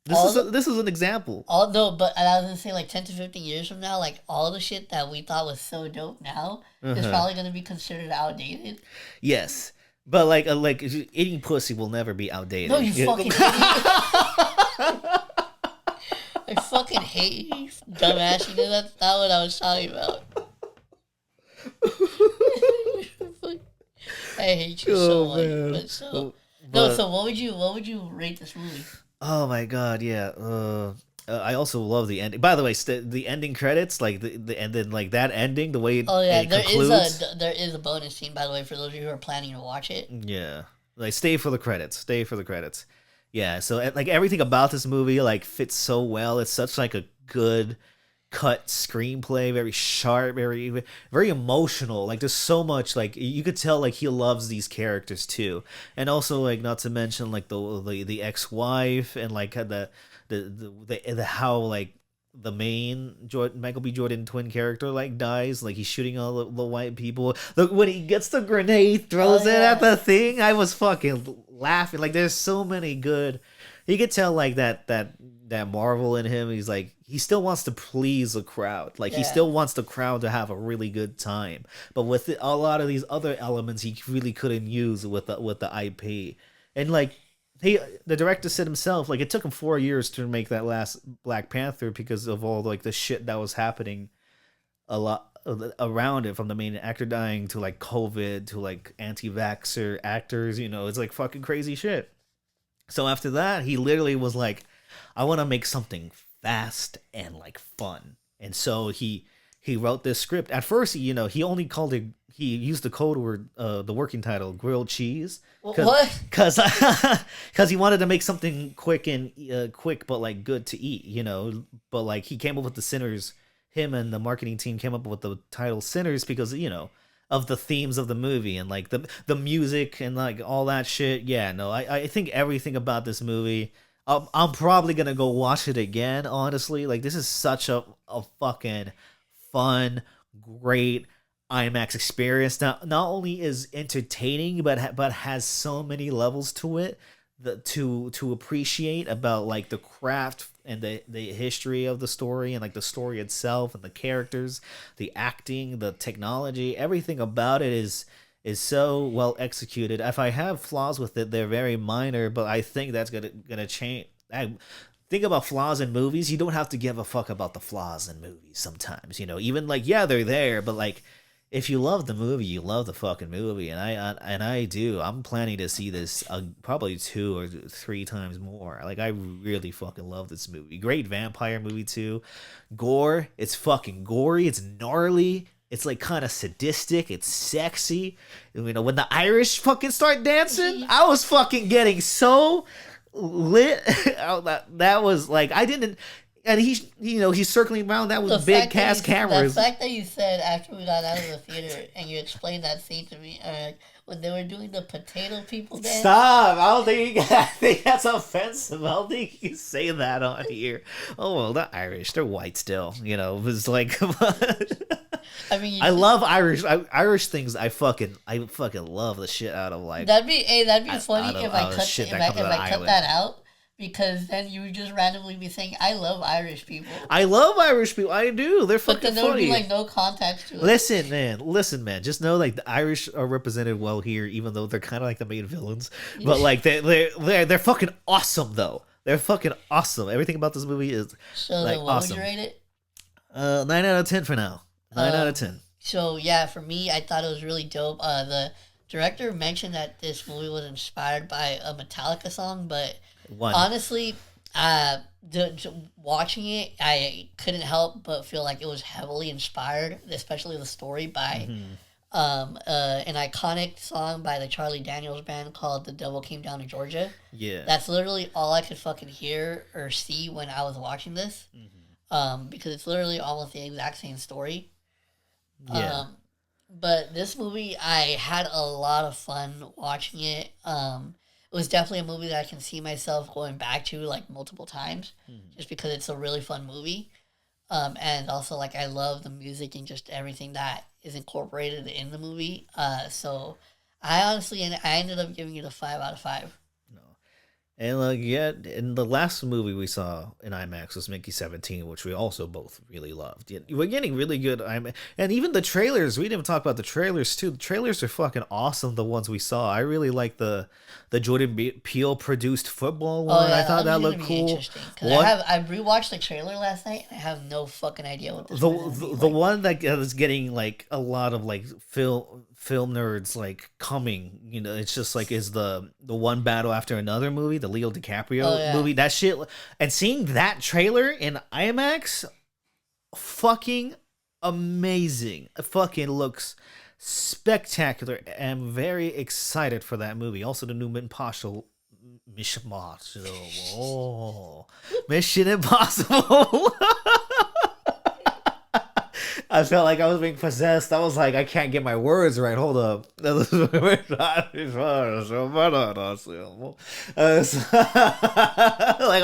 Speaker 2: This is an example.
Speaker 1: No, but I was gonna say like 10 to 15 years from now, like all the shit that we thought was so dope now is probably gonna be considered outdated.
Speaker 2: Yes, but like eating pussy will never be outdated.
Speaker 1: No, you fucking idiot. I fucking hate you, dumbass. That's not what I was talking about. I hate you so much.
Speaker 2: Man.
Speaker 1: So what would you rate this movie?
Speaker 2: Oh my god, yeah. I also love the ending. By the way, the ending credits, like the and then like that ending, the way it concludes.
Speaker 1: There is a bonus scene, by the way, for those of you who are planning to watch it.
Speaker 2: Yeah, like stay for the credits. Yeah, so like everything about this movie like fits so well. It's such like a good cut screenplay, very sharp, very very emotional. Like there's so much, like you could tell like he loves these characters too, and also like not to mention like the ex-wife and like the how like the main Michael B. Jordan twin character like dies, like he's shooting all the white people. Look, when he gets the grenade, throws it at the thing, I was fucking laughing. Like there's so many good. You could tell like that Marvel in him. He's like, he still wants to please the crowd. Like he still wants the crowd to have a really good time. But with a lot of these other elements, he really couldn't use with the IP. And like the director said himself, like it took him 4 years to make that last Black Panther because of all like the shit that was happening a lot around it, from the main actor dying to like COVID to like anti-vaxxer actors. It's like fucking crazy shit. So after that, he literally was like, I want to make something fast and like fun. And so he wrote this script. At first, he only called it, he used the code word, the working title, grilled cheese.
Speaker 1: What?
Speaker 2: Because he wanted to make something quick but like good to eat, But like he came up with the Sinners, him and the marketing team came up with the title Sinners because, of the themes of the movie and like the music and like all that shit. Yeah, no, I think everything about this movie, I'm probably gonna go watch it again, honestly. Like this is such a fucking fun, great IMAX experience. Not only is entertaining, but has so many levels to it to appreciate about like the craft and the history of the story and like the story itself and the characters, the acting, the technology, everything about it is so well executed. If I have flaws with it, they're very minor, but I think that's gonna change. I think about flaws in movies. You don't have to give a fuck about the flaws in movies sometimes, even like, yeah, they're there, but like if you love the movie, you love the fucking movie, and I do. I'm planning to see this probably 2 or 3 times more. Like I really fucking love this movie. Great vampire movie too. Gore, it's fucking gory. It's gnarly. It's like kind of sadistic. It's sexy. When the Irish fucking start dancing, I was fucking getting so lit. that was like, I didn't. And he's circling around that with big cast cameras.
Speaker 1: The fact that you said after we got out of the theater and you explained that scene to me, when they were doing the potato people dance.
Speaker 2: Stop! I think that's offensive. I don't think you say that on here. Oh well, the Irish, they're white still. It was like.
Speaker 1: I mean,
Speaker 2: I love Irish things. I fucking love the shit out of like.
Speaker 1: That'd be funny if I cut that out. Because then you would just randomly be saying, I love Irish people. I love Irish people.
Speaker 2: I do. They're fucking funny. But then there would be
Speaker 1: like no context to it.
Speaker 2: Listen, man. Just know like the Irish are represented well here, even though they're kind of like the main villains. But like they're fucking awesome though. They're fucking awesome. Everything about this movie is
Speaker 1: so
Speaker 2: like
Speaker 1: then what
Speaker 2: awesome.
Speaker 1: Would you rate it?
Speaker 2: 9 out of 10 for now. 9 out of 10.
Speaker 1: So yeah, for me, I thought it was really dope. The director mentioned that this movie was inspired by a Metallica song, but
Speaker 2: One.
Speaker 1: honestly, watching it, I couldn't help but feel like it was heavily inspired, especially the story by an iconic song by the Charlie Daniels Band called "The Devil Came Down to Georgia."
Speaker 2: Yeah.
Speaker 1: That's literally all I could fucking hear or see when I was watching this, because it's literally almost the exact same story.
Speaker 2: Yeah.
Speaker 1: But this movie, I had a lot of fun watching it. It was definitely a movie that I can see myself going back to like multiple times, just because it's a really fun movie. And also like I love the music and just everything that is incorporated in the movie. So I ended up giving it a 5 out of 5.
Speaker 2: And in the last movie we saw in IMAX was Mickey 17, which we also both really loved. We're getting really good IMAX, and even the trailers. We didn't talk about the trailers too. The trailers are fucking awesome. The ones we saw, I really like the Jordan Peele produced football one. I thought that looked cool.
Speaker 1: I rewatched the trailer last night, and I have no fucking idea what this
Speaker 2: the one that is getting like a lot of like film nerds like coming, it's just like is the one battle after another movie, the Leo DiCaprio movie, that shit. And seeing that trailer in IMAX, fucking amazing. It fucking looks spectacular. I'm very excited for that movie. Also the new Mission Impossible. I felt like I was being possessed. I was like, I can't get my words right. Hold up. Like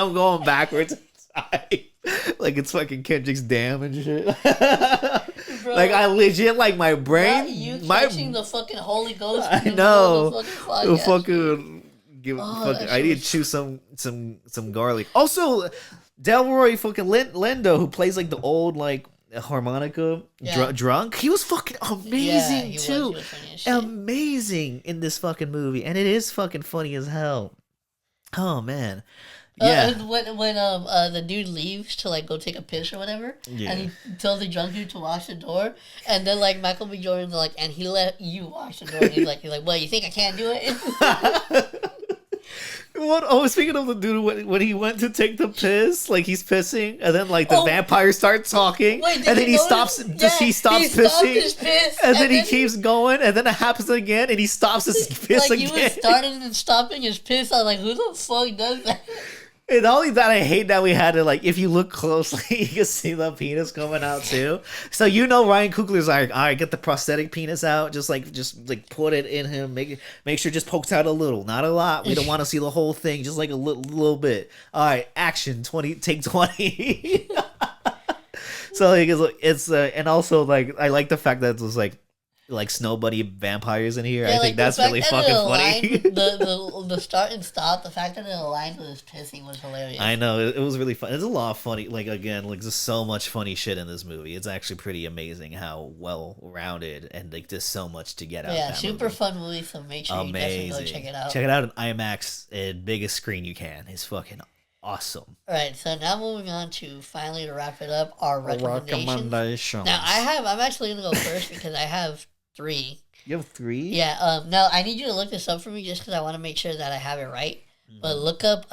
Speaker 2: I'm going backwards inside. Like it's fucking Kendrick's Dam and shit. Bro, like I legit, like my brain.
Speaker 1: You catching the fucking Holy Ghost.
Speaker 2: I know. I need to chew some garlic. Also, Delroy fucking Lindo, who plays like the old like harmonica drunk, he was fucking amazing too. He was amazing in this fucking movie, and it is fucking funny as hell. Oh man.
Speaker 1: When the dude leaves to like go take a piss or whatever, and he tells the drunk dude to wash the door, and then like Michael B. Jordan's like, and he let you wash the door, and he's like, well, you think I can't do it?
Speaker 2: Speaking of the dude, when he went to take the piss, like he's pissing, and then like the vampires start talking, and then he stops. He stops pissing, and then he keeps going, and then it happens again, and he stops his piss
Speaker 1: like
Speaker 2: again.
Speaker 1: He was starting and stopping his piss. I was like, who the fuck does that?
Speaker 2: And not only that, I hate that we had to like, if you look closely, you can see the penis coming out too. So Ryan Coogler's like, all right, get the prosthetic penis out, just put it in him, make sure it just pokes out a little, not a lot. We don't want to see the whole thing, just like a little bit. All right, action, take 20. So like it's and also like I like the fact that it was like snow bunny vampires in here. I think that's really fucking funny.
Speaker 1: The start and stop, the fact that it aligned with his pissing was hilarious.
Speaker 2: I know, it was really fun. There's a lot of funny, like again, like there's so much funny shit in this movie. It's actually pretty amazing how well rounded and like there's so much to get out.
Speaker 1: Yeah, super fun movie. So make sure you definitely go check it out.
Speaker 2: Check it out on IMAX and biggest screen you can. It's fucking awesome.
Speaker 1: All right, so now moving on to finally to wrap it up, our recommendations. Now I'm actually gonna go first because I have 3.
Speaker 2: You have 3?
Speaker 1: Yeah. Now I need you to look this up for me just because I want to make sure that I have it right. But look up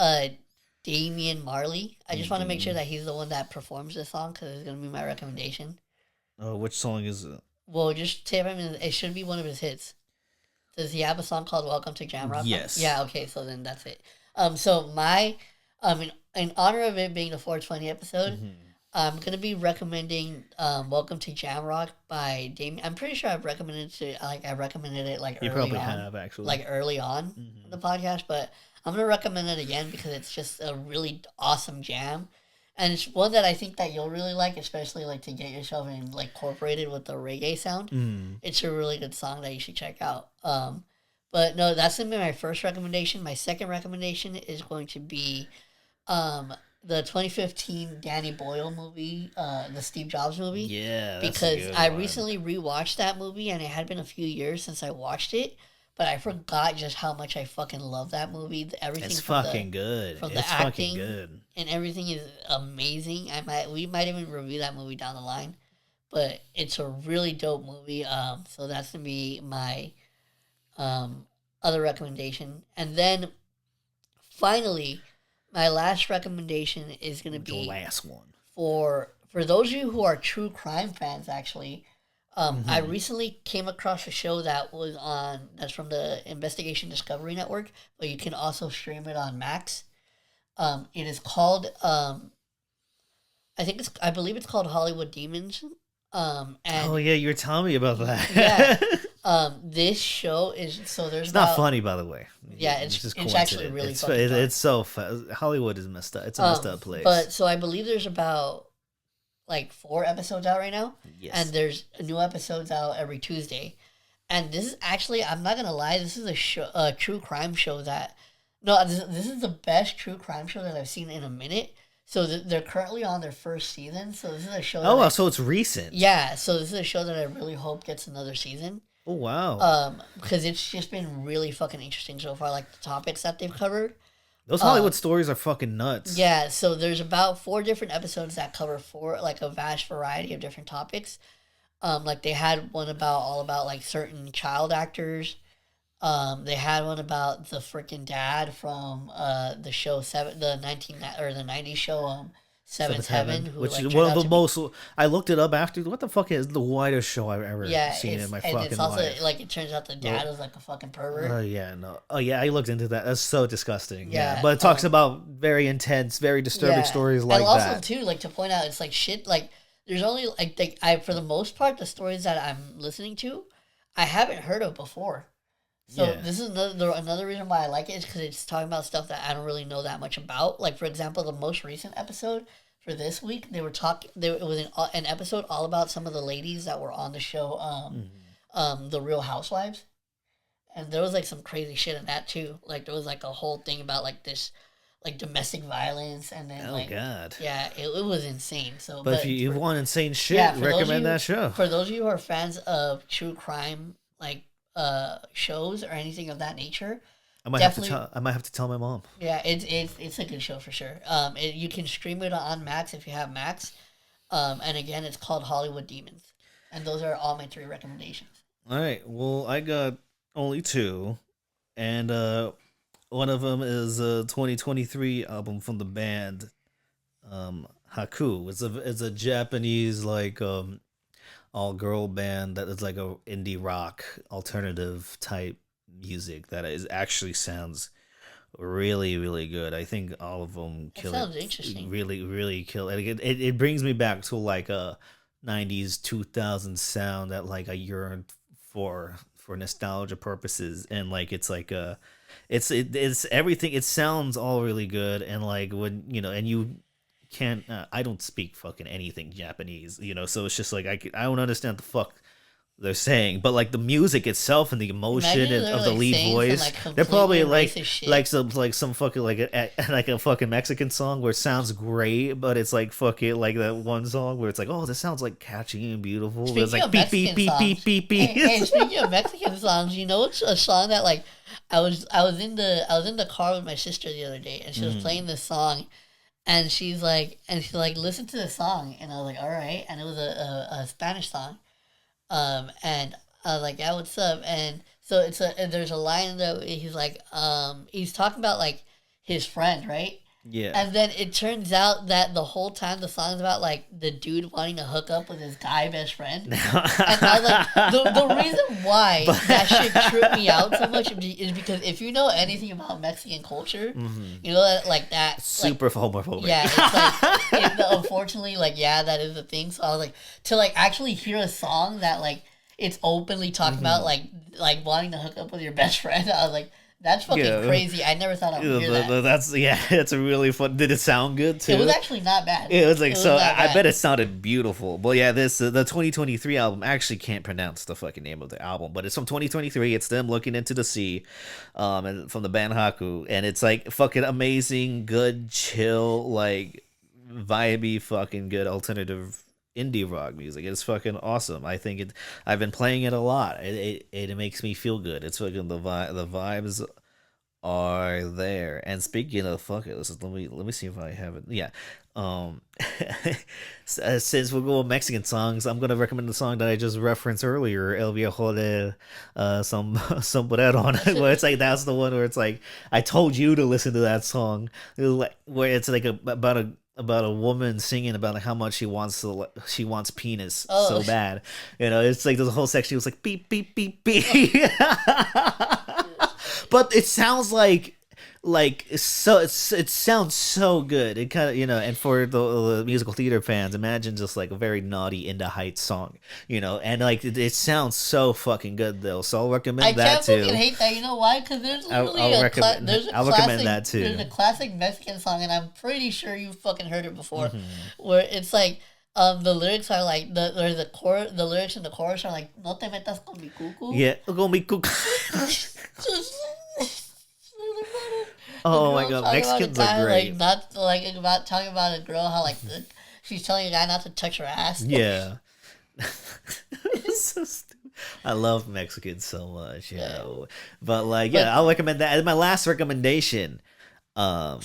Speaker 1: Damian Marley. I just want to make sure that he's the one that performs this song because it's gonna be my recommendation.
Speaker 2: Oh, which song is it?
Speaker 1: Well, just tip him. It should be one of his hits. Does he have a song called "Welcome to Jamrock"?
Speaker 2: Yes.
Speaker 1: Yeah. Okay. So then that's it. So my in honor of it being the 420 episode. I'm going to be recommending Welcome to Jamrock by Damian. I'm pretty sure I've recommended it
Speaker 2: you probably have actually.
Speaker 1: Like early on in the podcast, but I'm going to recommend it again because it's just a really awesome jam. And it's one that I think that you'll really like, especially like to get yourself incorporated with the reggae sound. It's a really good song that you should check out. But no, that's going to be my first recommendation. My second recommendation is going to be the 2015 Danny Boyle movie, the Steve Jobs movie.
Speaker 2: Yeah,
Speaker 1: because I recently rewatched that movie, and it had been a few years since I watched it. but I forgot just how much I fucking love that movie. Everything
Speaker 2: It's
Speaker 1: from
Speaker 2: fucking good.
Speaker 1: from the
Speaker 2: It's fucking
Speaker 1: acting
Speaker 2: good.
Speaker 1: and everything is amazing. We might even review that movie down the line, but it's a really dope movie. So that's gonna be my um other recommendation, and then finally, my last recommendation is gonna
Speaker 2: The
Speaker 1: be
Speaker 2: last one.
Speaker 1: for those of you who are true crime fans. Actually, I
Speaker 2: Mhm.
Speaker 1: recently came across a show that's from the Investigation Discovery Network, but you can also stream it on Max. It is called I believe it's called Hollywood Demons.
Speaker 2: Oh
Speaker 1: And
Speaker 2: yeah, you were telling me about
Speaker 1: yeah,
Speaker 2: that.
Speaker 1: this show is so there's
Speaker 2: It's not
Speaker 1: about
Speaker 2: funny, by the way.
Speaker 1: yeah,
Speaker 2: It's just
Speaker 1: it's actually
Speaker 2: coincident.
Speaker 1: really
Speaker 2: It's
Speaker 1: fucking dark.
Speaker 2: it's so Hollywood is messed up. It's a messed up place.
Speaker 1: But so I believe there's about like 4 episodes out right now, and
Speaker 2: Yes.
Speaker 1: there's new episodes out every Tuesday. And this is actually, I'm not gonna lie, this is a true crime show that no, this is the best true crime show that I've seen in a minute. So they're currently on their first season. So this is a show.
Speaker 2: Oh, wow, so it's recent.
Speaker 1: Yeah, so this is a show that I really hope gets another season.
Speaker 2: Oh wow.
Speaker 1: Because it's just been really fucking interesting so far, like the topics that they've covered.
Speaker 2: Those Hollywood stories are fucking nuts.
Speaker 1: Yeah, so there's about 4 different episodes that cover like a vast variety of different topics. Like they had one all about like certain child actors. They had one about the freaking dad from the show the 90s show Seventh Heaven, who
Speaker 2: which
Speaker 1: like,
Speaker 2: is
Speaker 1: turned
Speaker 2: one of
Speaker 1: out
Speaker 2: the
Speaker 1: to be-
Speaker 2: most. I looked it up after. What the fuck is the widest show I've ever
Speaker 1: yeah,
Speaker 2: seen in my
Speaker 1: and
Speaker 2: fucking
Speaker 1: it's also
Speaker 2: life?
Speaker 1: like it turns out the dad was like a fucking pervert.
Speaker 2: Oh yeah, no. Oh yeah, I looked into that. That's so disgusting. Yeah,
Speaker 1: Yeah,
Speaker 2: but it talks about very intense, very disturbing
Speaker 1: Yeah.
Speaker 2: stories like
Speaker 1: and also
Speaker 2: that.
Speaker 1: too, like to point out, it's like shit. Like there's only like I for the most part the stories that I'm listening to, I haven't heard of before. So
Speaker 2: Yeah.
Speaker 1: this is another reason why I like it is because it's talking about stuff that I don't really know that much about. Like for example, the most recent episode for this week, they were talking. It was an episode all about some of the ladies that were on the show, the Real Housewives, and there was like some crazy shit in that too. Like there was like a whole thing about like this, like domestic violence, and then
Speaker 2: Oh
Speaker 1: like
Speaker 2: god.
Speaker 1: yeah, it was insane. So,
Speaker 2: But if you
Speaker 1: for-
Speaker 2: want insane shit,
Speaker 1: yeah, for those of
Speaker 2: recommend
Speaker 1: you-
Speaker 2: that show.
Speaker 1: For those of you who are fans of true crime, like shows or anything of that nature,
Speaker 2: I might
Speaker 1: definitely-
Speaker 2: I might have to tell my mom.
Speaker 1: yeah, it's a good show for sure. You can stream it on Max if you have Max. And again, it's called Hollywood Demons, and those are all my 3 recommendations.
Speaker 2: All right. Well, I got only 2, and one of them is a 2023 album from the band Haku. It's a Japanese like all girl band that is like a indie rock alternative type music that is actually sounds really really good. I think all of them
Speaker 1: That
Speaker 2: kill
Speaker 1: sounds
Speaker 2: it.
Speaker 1: interesting.
Speaker 2: Really kill it. It brings me back to like a 90s 2000s sound that like I yearn for nostalgia purposes, and like it's like it's everything. It sounds all really good, and like when and you can't I don't speak fucking anything Japanese, so it's just like I don't understand the fuck they're saying, but like the music itself and the emotion
Speaker 1: Imagine they're,
Speaker 2: of the
Speaker 1: like,
Speaker 2: lead
Speaker 1: saying some,
Speaker 2: voice,
Speaker 1: like,
Speaker 2: they're probably
Speaker 1: completely
Speaker 2: like
Speaker 1: racist shit.
Speaker 2: some fucking like a fucking Mexican song where it sounds great, but it's like fucking like that one song where it's like, oh, this sounds like catchy and beautiful. But it's
Speaker 1: Speaking
Speaker 2: like
Speaker 1: of
Speaker 2: beep beep
Speaker 1: Mexican
Speaker 2: beep beep
Speaker 1: songs,
Speaker 2: beep beep.
Speaker 1: hey, speaking of Mexican songs, you know it's a song that like I was in the car with my sister the other day, and she was playing this song, and she's like listen to the song, and I was like, all right, and it was a Spanish song, and I was like, yeah, what's up? And so there's a line that he's like, he's talking about like his friend, right?
Speaker 2: Yeah.
Speaker 1: And then it turns out that the whole time the song's about like the dude wanting to hook up with his guy best friend. And I was like, the reason why that shit tripped me out so much is because if you know anything about Mexican culture, you know that like that
Speaker 2: Super homophobic.
Speaker 1: yeah, it's like unfortunately like yeah, that is the thing. So I was like to like actually hear a song that like it's openly talking about like wanting to hook up with your best friend. I was like, that's fucking
Speaker 2: Yeah.
Speaker 1: crazy. I never thought I would hear that.
Speaker 2: That's it's a really fun. Did it sound good too?
Speaker 1: It was actually not bad.
Speaker 2: It was like so.
Speaker 1: not
Speaker 2: I
Speaker 1: bad.
Speaker 2: bet it sounded beautiful. But yeah, this the 2023 album. I actually can't pronounce the fucking name of the album, but it's from 2023. It's them looking into the sea, and from the band Haku, and it's like fucking amazing, good, chill, like vibey, fucking good alternative indie rock music. It's fucking awesome. I think it. I've been playing it a lot. It makes me feel good. It's fucking the vibes are there. And speaking of fuck it, let me see if I have it. Yeah. Um since we're going Mexican songs, I'm gonna recommend the song that I just referenced earlier, El Viejo de Sombrero, where it's like that's the one where it's like I told you to listen to that song. Like where it's like about a woman singing about like how much she wants penis so bad. It's like there's a whole section. It was like beep beep beep beep. But it sounds it sounds so good. It kind of and for the musical theater fans, imagine just like a very naughty Into Heights song, and like it sounds so fucking good though. So I'll recommend that too.
Speaker 1: I can't fucking hate that. You know why? Because there's literally
Speaker 2: I'll recommend that too.
Speaker 1: There's a classic Mexican song, and I'm pretty sure you fucking heard it before, where it's like. The lyrics are like the lyrics in the chorus are like "No te metas con mi cucu."
Speaker 2: Yeah, con mi cucu. Oh my god, Mexicans are great.
Speaker 1: Like not like about talking about a girl how like she's telling a guy not to touch her ass.
Speaker 2: Yeah. So stupid. I love Mexicans so much, But like, I'll recommend that. And my last recommendation. I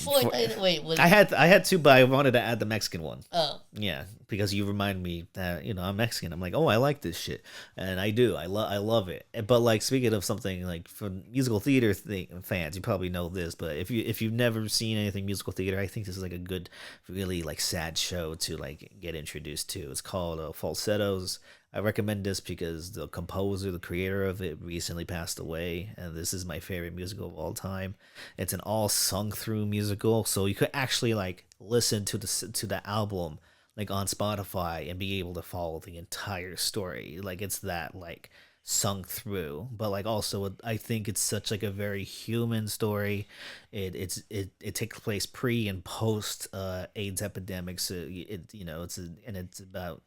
Speaker 2: had two, but I wanted to add the Mexican one.
Speaker 1: Oh,
Speaker 2: yeah, because you remind me that I'm Mexican. I'm like, oh, I like this shit, and I do. I love it. But like, speaking of something like for musical theater fans, you probably know this, but if you've never seen anything musical theater, I think this is like a good, really like sad show to like get introduced to. It's called Falsettos. I recommend this because the composer, the creator of it, recently passed away, and this is my favorite musical of all time. It's an all sung through musical, so you could actually like listen to the album like on Spotify and be able to follow the entire story. Like it's that like sung through, but like also I think it's such like a very human story. It takes place pre and post AIDS epidemic, so it's about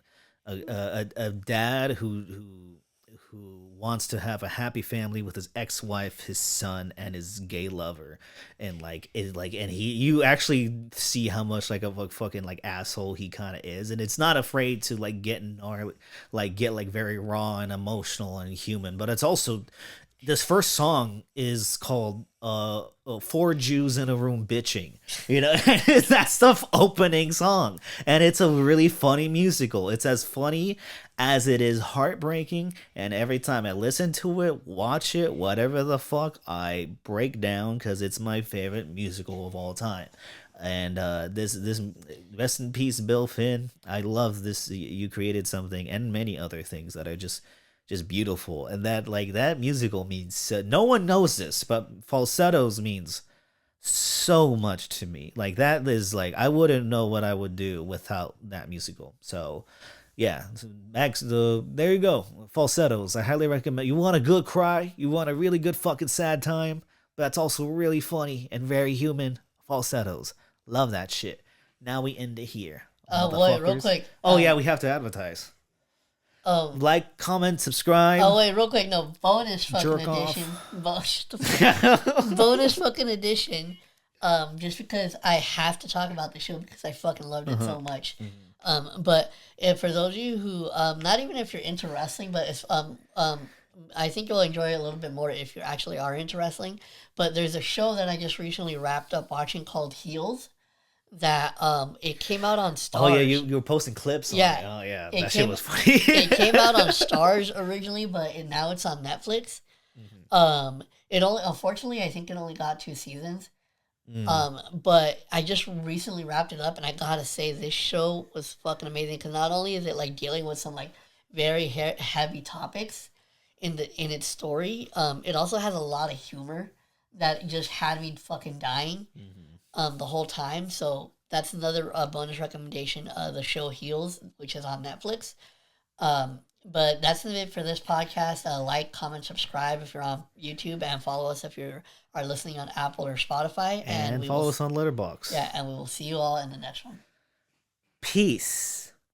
Speaker 2: a dad who wants to have a happy family with his ex-wife, his son, and his gay lover, and you actually see how much like of a fucking like asshole he kind of is, and it's not afraid to like get gnarly, like get like very raw and emotional and human, but it's also this first song is called Four Jews in a Room Bitching. That's the opening song. And it's a really funny musical. It's as funny as it is heartbreaking. And every time I listen to it, watch it, whatever the fuck, I break down because it's my favorite musical of all time. And this rest in peace, Bill Finn. I love this. You created something and many other things that are just beautiful, and that musical means no one knows this, but Falsettos means so much to me. Like that is like I wouldn't know what I would do without that musical. So yeah, there you go, Falsettos. I highly recommend. You want a good cry, you want a really good fucking sad time, but that's also really funny and very human. Falsettos, love that shit. Now we end it here.
Speaker 1: Wait, real quick.
Speaker 2: Oh yeah, we have to advertise. Like, comment, subscribe.
Speaker 1: Oh wait, real quick, no, bonus fucking edition. Bonus fucking edition. Just because I have to talk about the show because I fucking loved it so much. But for those of you who, not even if you're into wrestling, but if I think you'll enjoy it a little bit more if you actually are into wrestling. But there's a show that I just recently wrapped up watching called Heels. That it came out on Stars.
Speaker 2: Oh yeah, you were posting clips on it. Oh yeah, that shit was funny.
Speaker 1: It came out on Stars originally, but now it's on Netflix. It only, unfortunately, I think it only got 2 seasons. But I just recently wrapped it up, and I gotta say this show was fucking amazing because not only is it like dealing with some like very heavy topics in its story, it also has a lot of humor that just had me fucking dying. The whole time. So that's another bonus recommendation. The show Heels, which is on Netflix. But that's it for this podcast. Like, comment, subscribe if you're on YouTube, and follow us if you are listening on Apple or Spotify.
Speaker 2: And follow us on Letterboxd.
Speaker 1: Yeah, and we will see you all in the next one.
Speaker 2: Peace.